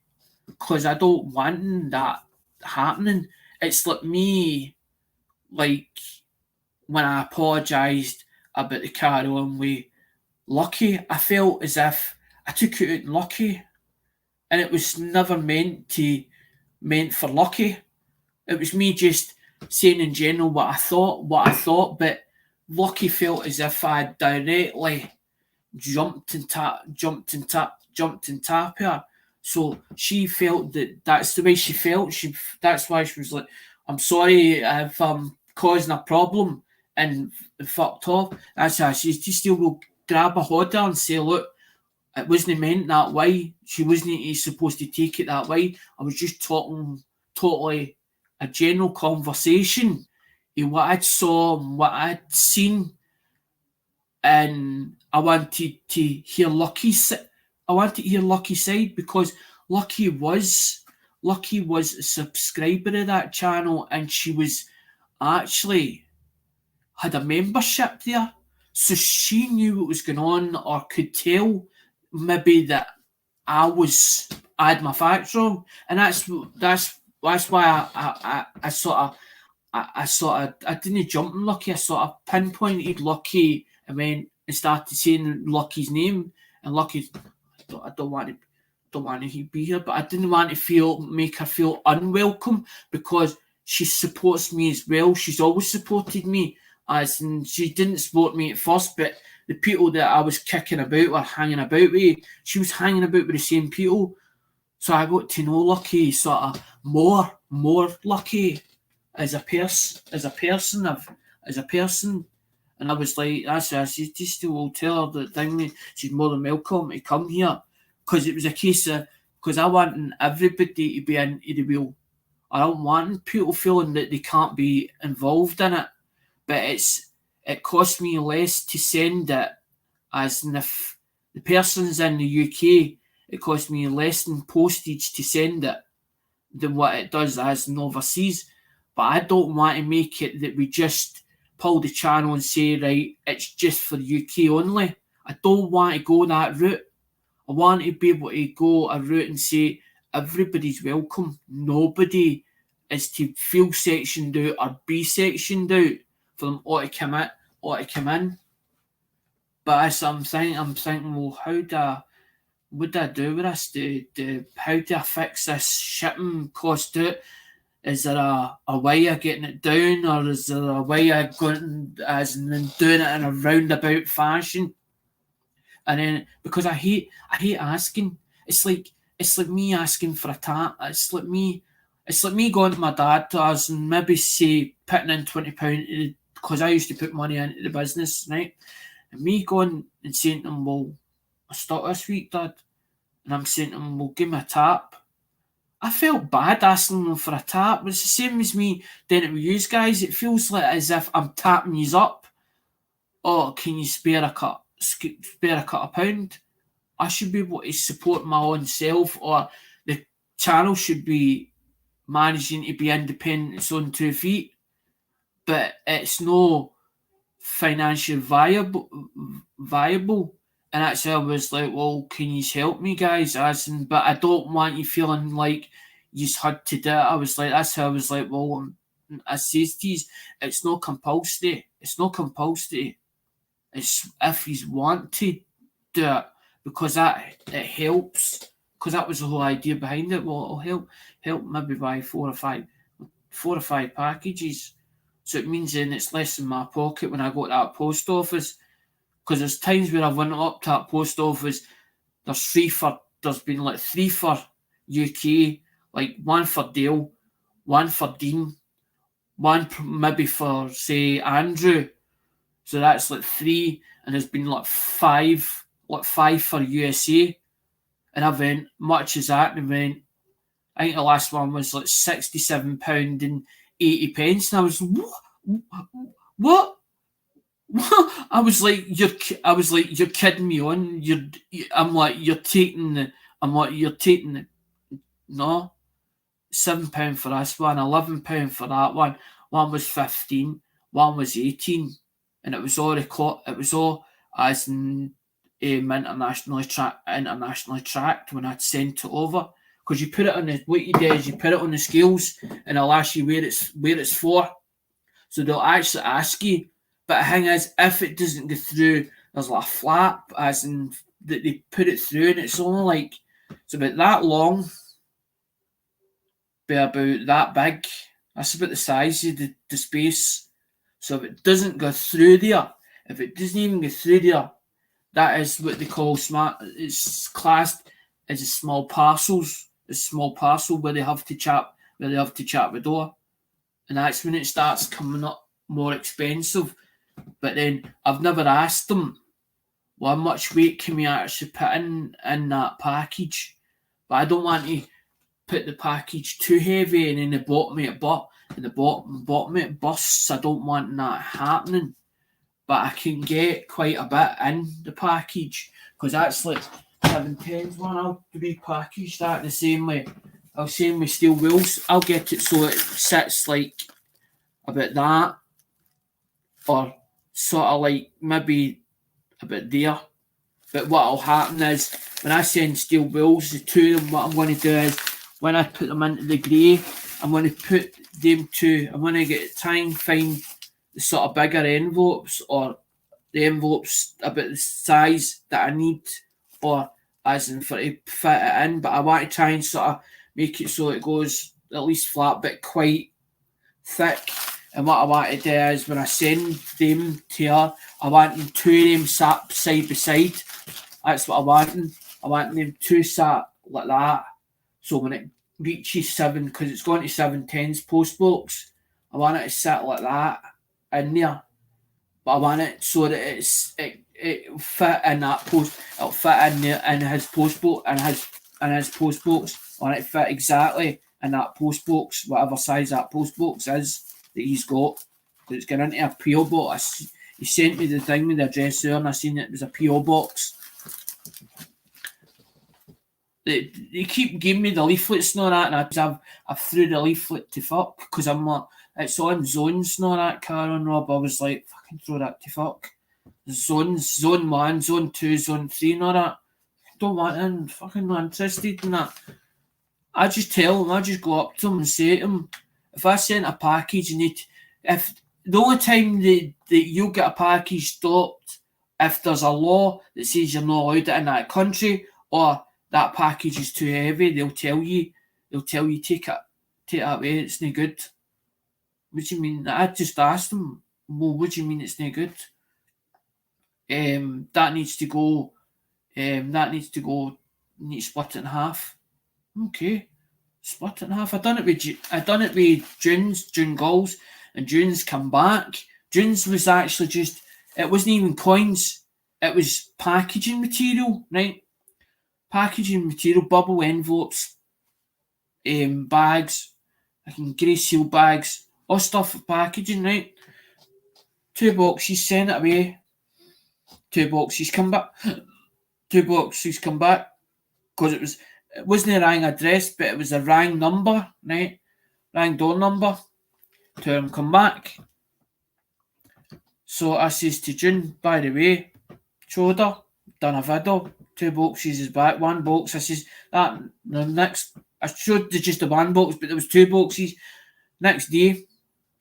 Because I don't want that happening. It's like me, like when I apologised about the carry on with Lucky, I felt as if I took it out on Lucky, and it was never meant for Lucky. It was me just saying in general what I thought, but Lucky felt as if I directly jumped and tap her. So she felt that that's the way she felt. That's why she was like, I'm sorry if I'm causing a problem and fucked off. That's how she still will grab a hodder and say, look, it wasn't meant that way. She wasn't supposed to take it that way. I was just talking totally a general conversation in what I'd saw and what I'd seen, and I wanted to hear Lucky's side, because Lucky was a subscriber of that channel, and she was actually had a membership there, so she knew what was going on, or could tell maybe that I had my facts wrong, and that's why I didn't jump on Lucky. I sort of pinpointed Lucky and went and started saying Lucky's name, and Lucky, I don't want to be here, but I didn't want to make her feel unwelcome, because she supports me as well. She's always supported me, as in she didn't support me at first, but the people that I was kicking about or hanging about with, she was hanging about with the same people. So I got to know Lucky sort of more Lucky as a person, and I was like, that's it. She just will tell her that thing. She's more than welcome to come here, because it was a case of, because I want everybody to be into the wheel. I don't want people feeling that they can't be involved in it. But it costs me less to send it, as in if the person's in the UK, it costs me less than postage to send it than what it does as in overseas. But I don't want to make it that we just pull the channel and say, right, it's just for the UK only. I don't want to go that route. I want to be able to go a route and say everybody's welcome. Nobody is to feel sectioned out or be sectioned out for them all to come in. But as I'm thinking, well, what do I do with this? How do I fix this shipping cost out? Is there a way of getting it down, or is there a way of going as and then doing it in a roundabout fashion? And then, because I hate asking. It's like me asking for a tap. It's like me going to my dad to us and maybe say putting in £20, because I used to put money into the business, right? And me going and saying to him, well, I stuck this week, Dad. And I'm saying to him, well, give me a tap. I felt bad asking them for a tap. It's the same as me doing it with you guys. It feels like as if I'm tapping you up. Oh, can you spare a cut of pound? I should be able to support my own self, or the channel should be managing to be independent, its own 2 feet. But it's no financially viable. And that's how I was like, well, can you help me, guys? But I don't want you feeling like you had to do it. That's how I was like, well, I says to you, it's not compulsory. It's if you want to do it, because it helps because that was the whole idea behind it. Well, it'll help maybe buy four or five packages. So it means then it's less in my pocket when I go to that post office. Because there's times where I've went up to that post office, there's been like three for UK, like one for Dale, one for Dean, one maybe for say Andrew. So that's like three, and there's been like five for USA. And I went, much as that, and went, I think the last one was like £67 and 80 pence, and I was what? I was like, you're kidding me on. You're taking the no, £7 for this one, £11 for that one. One was 15, one was 18, and it was all as in internationally tracked when I'd sent it over. Because you put it on what you do is you put it on the scales, and they'll ask you where it's for. So they'll actually ask you. But the thing is, if it doesn't go through, there's like a flap, as in that they put it through, and it's only like it's about that long, be about that big. That's about the size of the space. So if it doesn't go through there, if it doesn't even go through there, that is what they call smart. It's classed as a small parcels. A small parcel where they have to chap the door, and that's when it starts coming up more expensive. But then I've never asked them, well, how much weight can we actually put in that package? But I don't want to put the package too heavy and then the bottom of it busts. I don't want that happening. But I can get quite a bit in the package, because that's like 7/10 one. I'll repackage that the same way. I'll same with steel wheels. I'll get it so it sits like about that, or sort of like maybe a bit there. But what'll happen is when I send steel wheels, the two of them, what I'm going to do is when I put them into the grey, I'm going to put them to, I'm going to try and find the sort of bigger envelopes, or the envelopes about the size that I need, or as in for to fit it in. But I want to try and sort of make it so it goes at least flat but quite thick. And what I want to do is when I send them to her, I want them two of them sat side by side. That's what I want. I want them two sat like that. So when it reaches 7, because it's going to 7/10 post box, I want it to sit like that in there. But I want it so that it'll fit in that post. It'll fit in there in his post box and his post box. I want it to fit exactly in that post box, whatever size that post box is that he's got. It's going into a PO box. He sent me the thing with the address there, and I seen it was a PO box. They keep giving me the leaflets and all that, and I threw the leaflet to fuck, because I'm like, it's on zones and all that, Karen Rob. I was like, fucking throw that to fuck. Zones, zone 1, zone 2, zone 3 and all that. Don't want in, fucking not interested in that. I just tell them, I just go up to them and say to them, if I sent a package and if the only time that you'll get a package stopped if there's a law that says you're not allowed it in that country, or that package is too heavy, they'll tell you take it away, it's no good. What do you mean? I just asked them, well, what do you mean it's no good? That needs to go, need to split it in half. Okay, split it in half. I done it with June Gulls, and June's come back. June's was actually just, it wasn't even coins, it was packaging material, right? Packaging material, bubble envelopes, bags, grey seal bags, all stuff for packaging, right? 2 boxes, sent it away. 2 boxes come back. 2 boxes come back, because it wasn't a wrong address, but it was a wrong number, right? Wrong door number. 2 of them come back. So I says to June, by the way, showed her, done a video, 2 boxes is back, 1 box. I says, that the next, I showed just the 1 box, but there was 2 boxes. Next day,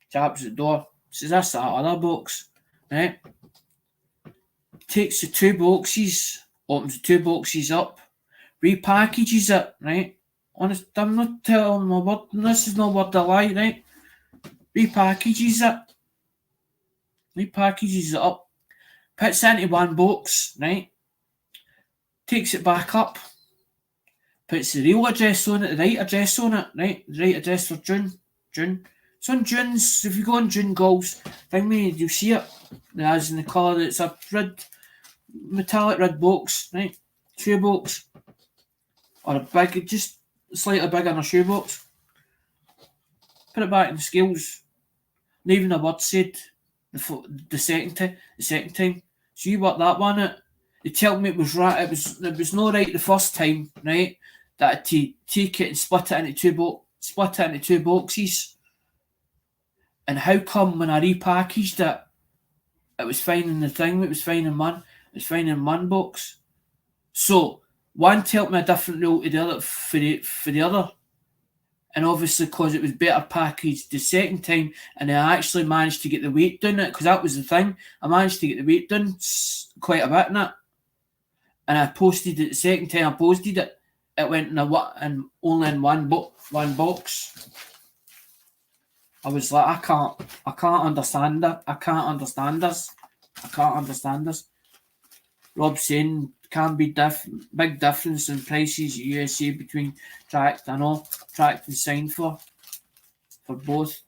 taps at the door, says, that's that other box, right? Takes the 2 boxes, opens the 2 boxes up, repackages it, right? Honest, I'm not telling my word, this is not word of lie, right? Repackages it up, puts it into one box, right? Takes it back up, puts the real address on it, the right address on it, right? The right address for June. It's on June's, if you go on June Goals, thing me, you'll see it. As in the colour, it's a red, metallic red box, right? Shoe box. Or a big, just slightly bigger than a shoe box. Put it back in the scales. Not even a word said the second time. So you work that one out. They tell me it was right. It was not right the first time, right? That to take it and split it into two boxes. And how come when I repackaged it, it was fine in the thing. It was fine in one. It was fine in one box. So one told me a different rule to the other for the other. And obviously, because it was better packaged the second time, and I actually managed to get the weight down it, because that was the thing. I managed to get the weight down quite a bit in it. And I posted it the second time I posted it. It went in only in one box. I was like, I can't understand it. I can't understand this. Rob saying can be big difference in prices in USA between tracked and signed for both.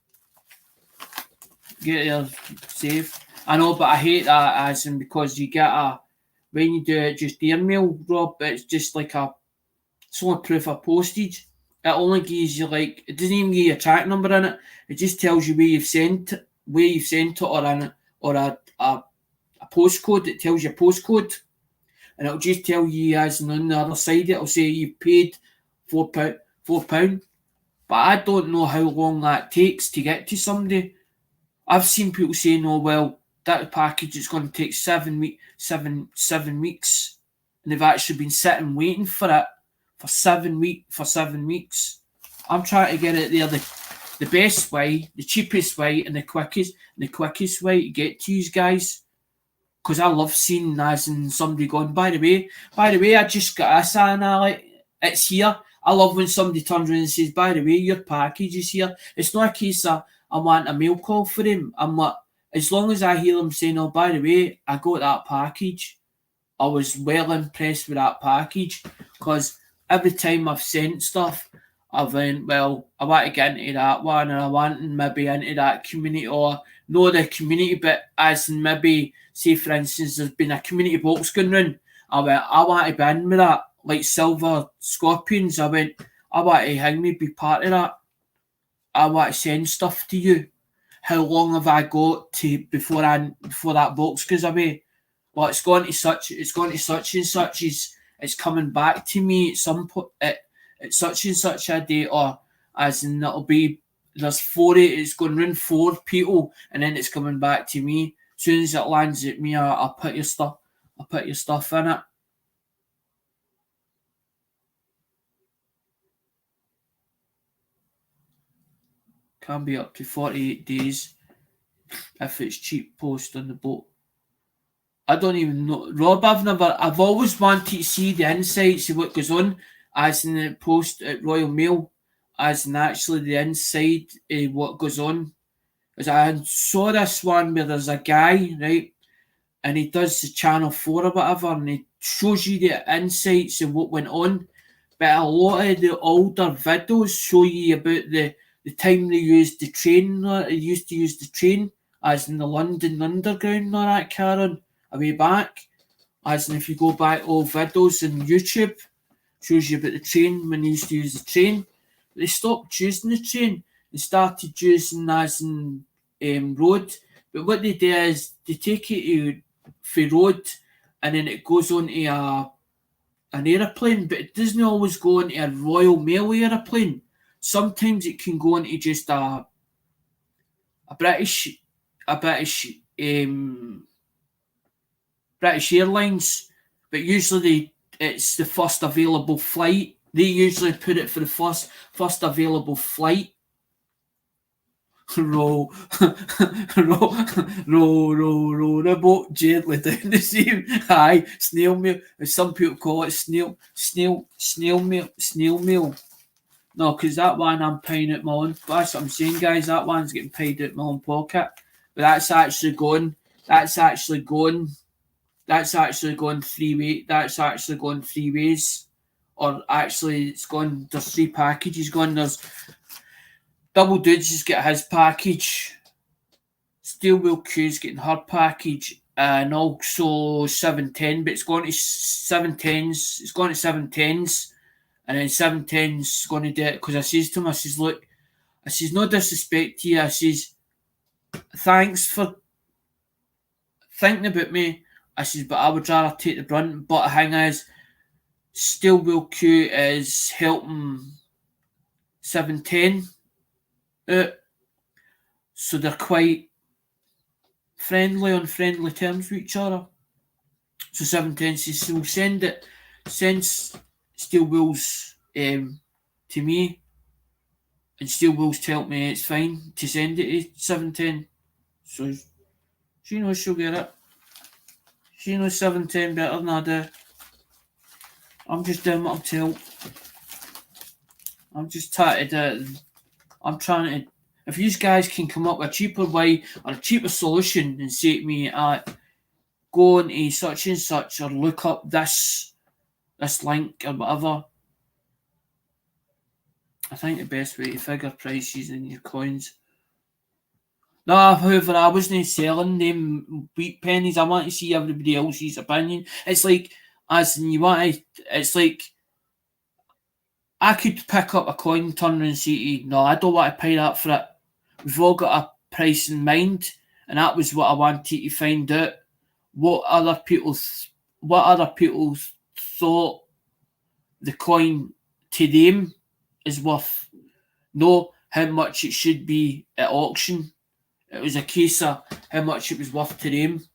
Get there safe. I know, but I hate that as in because you get when you do it just email, Rob, it's just like it's only proof of postage. It only gives you it doesn't even give you a track number in it. It just tells you where you've sent it, or a postcode. It tells you a postcode. And it'll just tell you as and on the other side it'll say you paid £4. But I don't know how long that takes to get to somebody. I've seen people saying, oh well, that package is going to take 7 weeks. And they've actually been sitting waiting for it for 7 weeks. I'm trying to get it there the best way, the cheapest way, and the quickest way to get to you guys. Because I love seeing as in somebody going, by the way, I just got this and it's here. I love when somebody turns around and says, by the way, your package is here. It's not a case of I want a mail call for him. I'm like, as long as I hear them saying, oh, by the way, I got that package. I was well impressed with that package. Because every time I've sent stuff, I've went, well, I want to get into that one and I want maybe into that community or know the community bit as in maybe, say for instance, there's been a community box going round. I went, I want to be in with that, like Silver Scorpions. I went, I want to hang me, be part of that. I want to send stuff to you. How long have I got to before that box goes away? Well, it's going to such and such it's coming back to me at some point at such and such a date, or as in it'll be there's it's going round 4 people and then it's coming back to me. As soon as it lands at me, I'll put your stuff in it. Can be up to 48 days if it's cheap post on the boat. I don't even know, Rob. I've always wanted to see the insights of what goes on, as in the post at Royal Mail, as in actually the inside of what goes on. As I saw this one where there's a guy, right, and he does the Channel 4 or whatever, and he shows you the insights of what went on. But a lot of the older videos show you about the time they used the train, they used to use the train, as in the London Underground and all that, Karen, a way back. As in if you go back old videos on YouTube, shows you about the train when they used to use the train. But they stopped using the train. They started using as in road. But what they do is they take it for road and then it goes onto an aeroplane, but it doesn't always go into a Royal Mail aeroplane. Sometimes it can go into just a British Airlines, but usually it's the first available flight. They usually put it for the first available flight. row, row, row the boat gently down the stream. Aye, snail mail, as some people call it, snail mail. No, because that one I'm paying out my own. That's what I'm saying, guys. That one's getting paid out my own pocket. But that's actually going. That's actually going. That's actually going three way. That's actually going three ways. Or actually, it's gone. There's three packages going. There's Double Dudes is getting his package. Steel Wheel Q's getting her package, and also 710. But it's going to 710s. It's going to 710s. And then 710's going to do it because I says to him, I says, look, I says, no disrespect to you. I says, thanks for thinking about me. I says, but I would rather take the brunt. But the thing is, Steel Wheel Q is helping 710 out. So they're quite friendly, on friendly terms with each other. So 710 says, so we'll send Steel Wheels to me, and Steel Wheels tell me it's fine to send it to 710. So she knows she'll get it. She knows 710 better than I do. I'm just doing what I'm told. I'm just trying to do it. I'm trying to. If you guys can come up with a cheaper way or a cheaper solution and say to me, go into such and such or look up this link or whatever. I think the best way to figure prices in your coins. No, however, I wasn't selling them wheat pennies. I want to see everybody else's opinion. It's like, as in you want to, it's like, I could pick up a coin, turn around and say to you, no, I don't want to pay that for it. We've all got a price in mind, and that was what I wanted to find out. What other people thought the coin to them is worth. Know how much it should be at auction. It was a case of how much it was worth to them,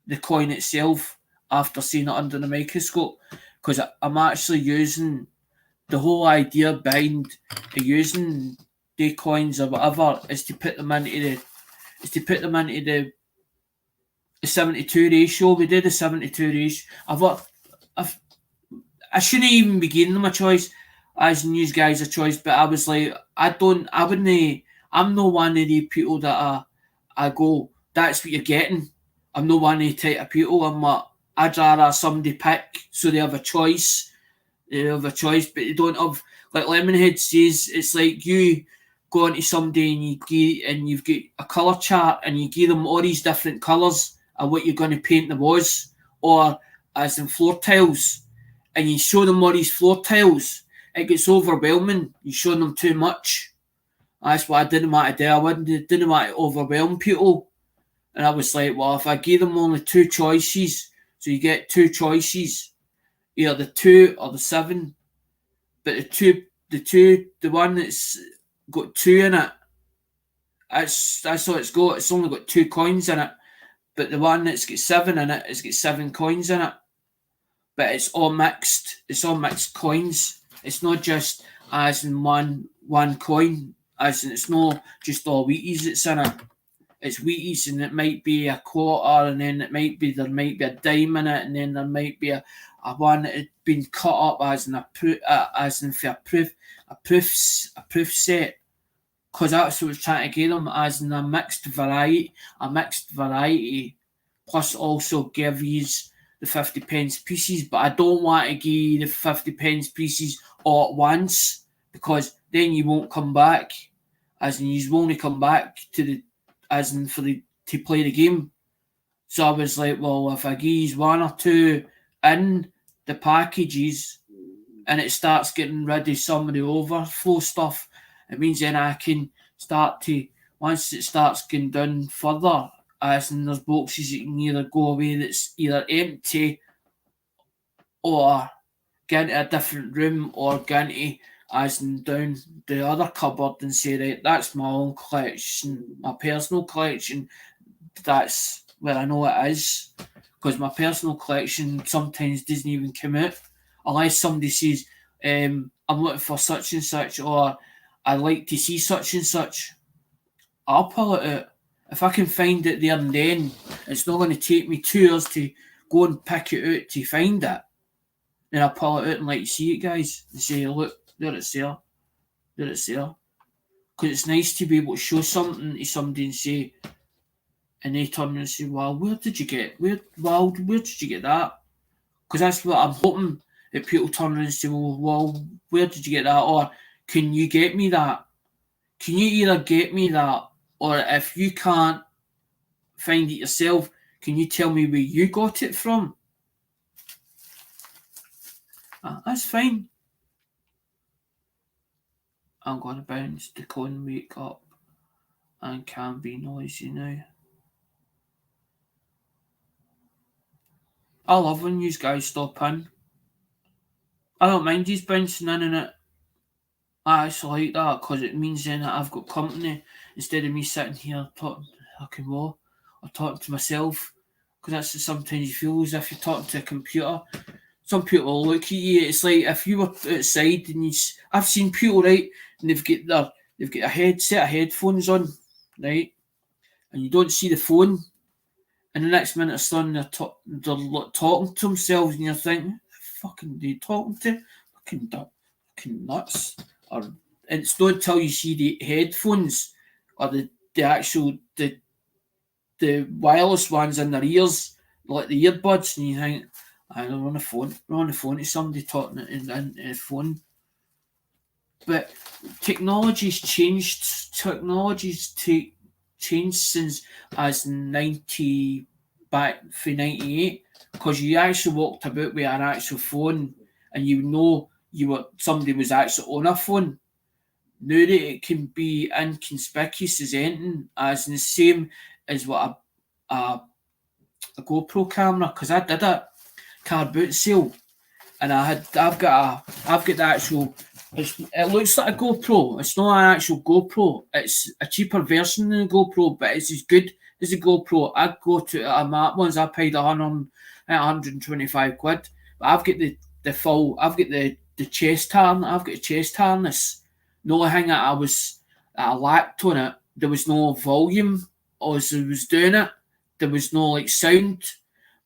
the coin itself, after seeing it under the microscope. Because I'm actually using the whole idea behind using the coins or whatever is to put them into the 72 ratio. We did the 72 ratio. I shouldn't even be giving them a choice, as in use guys a choice, but I was like, I'm not one of the people that I go, that's what you're getting. I'm not one of the type of people. I'd rather somebody pick so they have a choice. But they don't have, like Lemonhead says, it's like you go into somebody and you've got a colour chart and you give them all these different colours of what you're going to paint the walls, or as in floor tiles, and you show them all these floor tiles, it gets overwhelming. You show them too much. That's what I didn't want to do. I didn't want to overwhelm people. And I was like, well, if I gave them only two choices, so you get two choices, either the 2 or the 7, but the one that's got 2 in it, that's all it's got. It's only got 2 coins in it. But the one that's got 7 in it has got 7 coins in it. But it's all mixed. It's all mixed coins. It's not just as in one coin. As in, it's not just all Wheaties that's in it. It's Wheaties, and it might be a quarter, and then there might be a dime in it, and then there might be a one that had been cut up as in a proof set. Because that's what I was trying to get them, as in a mixed variety, plus also give you the 50 pence pieces. But I don't want to give you the 50 pence pieces all at once, because then you won't come back, as in you won't come back to play the game. So I was like, well, if I give you 1 or 2 in the packages and it starts getting rid of some of the overflow stuff, it means then I can start to, once it starts going down further, as in there's boxes you can either go away that's either empty or get into a different room, or get into, as in down the other cupboard and say, right, that's my own collection, my personal collection. That's where I know it is, because my personal collection sometimes doesn't even come out unless somebody says, I'm looking for such and such, or I like to see such and such. I'll pull it out. If I can find it there and then, it's not going to take me 2 hours to go and pick it out to find it. Then I'll pull it out and let you see it, guys, and say, look, there it's there. There it's there. Because it's nice to be able to show something to somebody and say, and they turn and say, well, where did you get that? Because that's what I'm hoping, that people turn around and say, well, where did you get that? Or can you get me that? Can you either get me that, or if you can't find it yourself, can you tell me where you got it from? That's fine. I'm going to bounce the cone, wake up, and can be noisy now. I love when you guys stop in. I don't mind you bouncing in and it. I actually like that because it means then that I've got company instead of me sitting here talking fucking war or talking to myself. Because that's sometimes you feel as if you're talking to a computer. Some people will look at you. It's like if you were outside and I've seen people, right, and they've got a set of headphones on, right, and you don't see the phone, and the next minute or son they're talking to themselves, and you're thinking, "Fucking, they talking to fucking nuts." Or and it's not until you see the headphones or the actual the wireless ones in their ears, like the earbuds, and you think, I'm on the phone. We're on the phone to somebody talking in the phone. But technology's changed. Changed since as 90 back for 98, because you actually walked about with an actual phone and you know somebody was actually on a phone. Now that it can be inconspicuous as anything, as in the same as what a GoPro camera, because I did it car boot sale, and I've got the actual. It looks like a GoPro. It's not an actual GoPro. It's a cheaper version than a GoPro, but it's as good as a GoPro. I go to a map once. I paid 125 quid, but I've got the full. I've got the chest harness. I've got a chest harness. The only thing that I lacked on it, there was no volume as I was doing it. There was no like sound,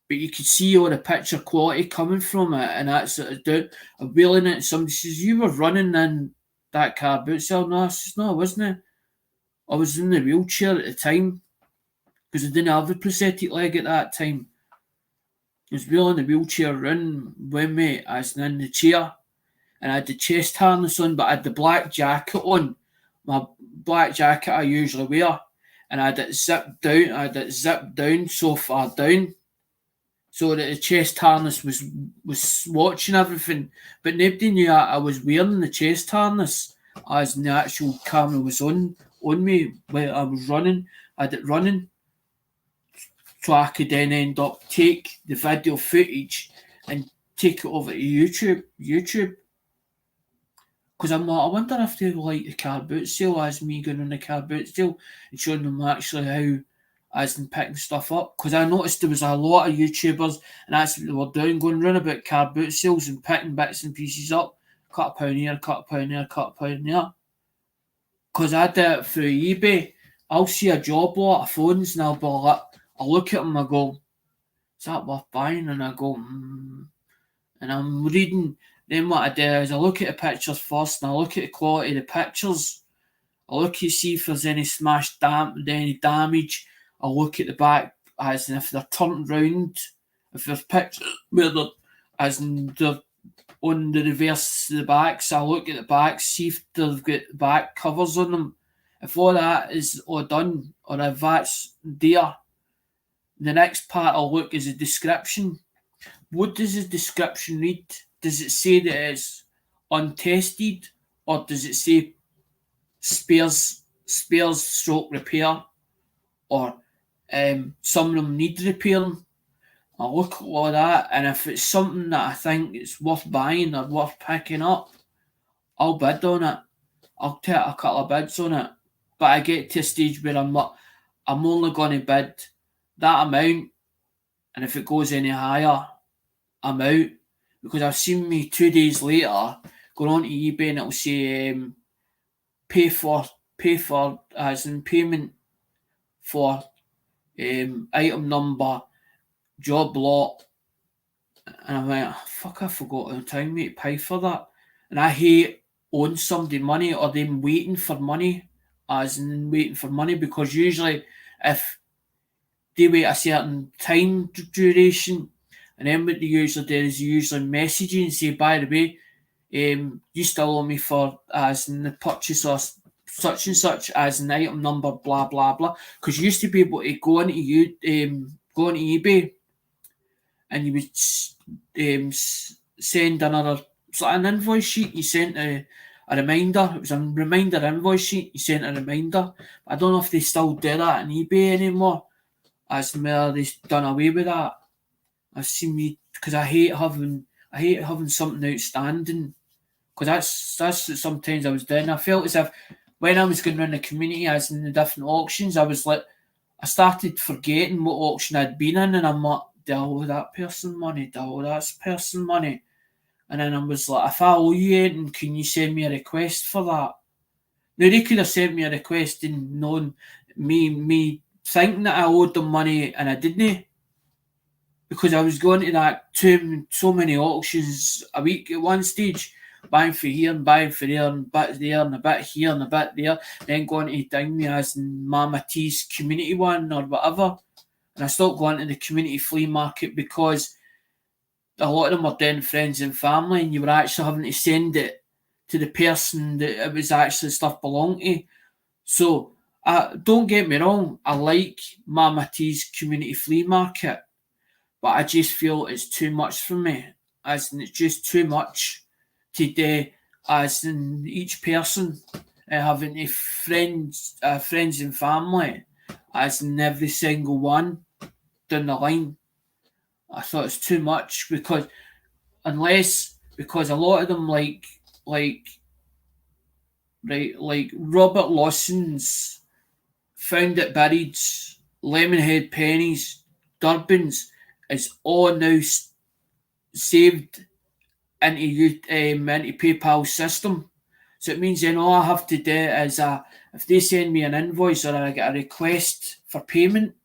but you could see all the picture quality coming from it, and that's I'm wheeling it. Somebody says, "You were running in that car boot sale." No, I says, "No, I wasn't. I was in the wheelchair at the time because I didn't have the prosthetic leg at that time. I was wheeling the wheelchair around with me as in the chair, and I had the chest harness on, but I had the black jacket on, my black jacket I usually wear, and I had it zipped down. I had it zipped down so far down, so that the chest harness was watching everything, but nobody knew I was wearing the chest harness, as the actual camera was on me when I was running. I had it running, so I could then end up take the video footage and take it over to YouTube. Because I'm like, I wonder if they like the car boot sale as me going on the car boot sale and showing them actually how as in picking stuff up. Because I noticed there was a lot of YouTubers and that's what they were doing, going round about car boot sales and picking bits and pieces up. Cut a pound here, cut a pound there, cut a pound there. Because I did it through eBay. I'll see a job lot of phones and I'll be like, I'll look at them and I go, is that worth buying? And I go, and I'm reading. Then what I do is I look at the pictures first and I look at the quality of the pictures. I look to see if there's any smashed any damage. I look at the back as in if they're turned round, if there's pictures where they're as in they're on the reverse of the back. So I look at the back, see if they've got back covers on them. If all that is all done, or if that's there, the next part I'll look is the description. What does the description read? Does it say that it's untested, or does it say spares stroke repair, or some of them need repairing? I'll look at all that, and if it's something that I think it's worth buying or worth picking up, I'll bid on it. I'll take a couple of bids on it, but I get to a stage where I'm only going to bid that amount, and if it goes any higher, I'm out. Because I've seen me 2 days later going on to eBay and it'll say pay for pay for, as in payment for item number, job lot, and I went, oh, fuck, I forgot the time me to pay for that. And I hate owing somebody money or them waiting for money, as in waiting for money, because usually if they wait a certain time duration, and then what they usually do is usually message you and say, by the way, you still owe me for as in the purchase of such and such as an item number, blah blah blah. Because you used to be able to go into go into eBay, and you would send another, it's like an invoice sheet. You sent a reminder. It was a reminder invoice sheet. You sent a reminder. I don't know if they still do that on eBay anymore. As where they've done away with that. I've seen me, because I hate having something outstanding. Because that's what sometimes I was doing. I felt as if when I was going around the community, as in the different auctions, I was like, I started forgetting what auction I'd been in, and I'm like, do I owe that person money? Do I owe that person money? And then I was like, if I owe you anything, can you send me a request for that? Now they could have sent me a request and known me thinking that I owed them money and I didn't, because I was going to that so many auctions a week at one stage, buying for here and buying for there and a bit there and a bit here and a bit there, then going to down me as in Mama T's community one or whatever. And I stopped going to the community flea market because a lot of them were then friends and family, and you were actually having to send it to the person that it was actually stuff belonged to. So don't get me wrong, I like Mama T's community flea market, but I just feel it's too much for me. As in, it's just too much to do. As in each person having to friends and family, as in every single one down the line. I thought it's too much, because a lot of them like Robert Lawson's Found It Buried, Lemonhead Pennies, Durbans is all now saved into PayPal system. So it means then all I have to do is if they send me an invoice or I get a request for payment,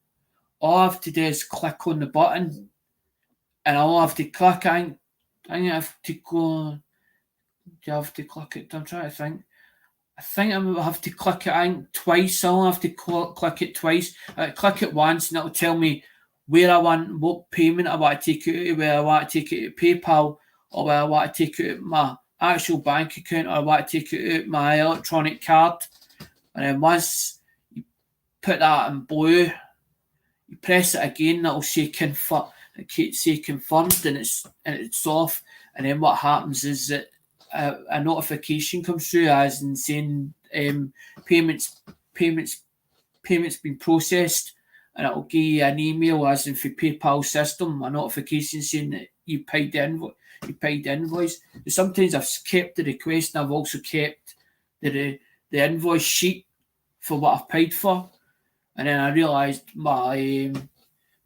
all I have to do is click on the button, and all I have to click. I have to go. Do you have to click it? I'm trying to think. I think I have to click it twice. I'll have to click it twice. Click it once, and it'll tell me where I want, what payment I want to take it to, where I want to take it to PayPal, or where I want to take it to my actual bank account, or I want to take it to my electronic card. And then once you put that in blue, you press it again, that'll say confirm. It say confirmed, and it's off. And then what happens is that a notification comes through as in saying payments been processed, and it'll give you an email as in for PayPal system, a notification saying that you paid the invoice. Sometimes I've kept the request, and I've also kept the invoice sheet for what I've paid for. And then I realised my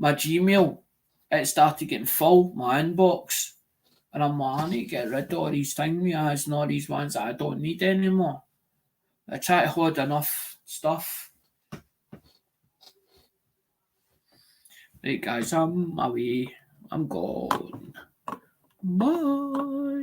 Gmail, it started getting full, my inbox. And I'm like, I need to get rid of all these things, and all these ones that I don't need anymore. I try to hold enough stuff. Right, guys, I'm away. I'm gone. Bye.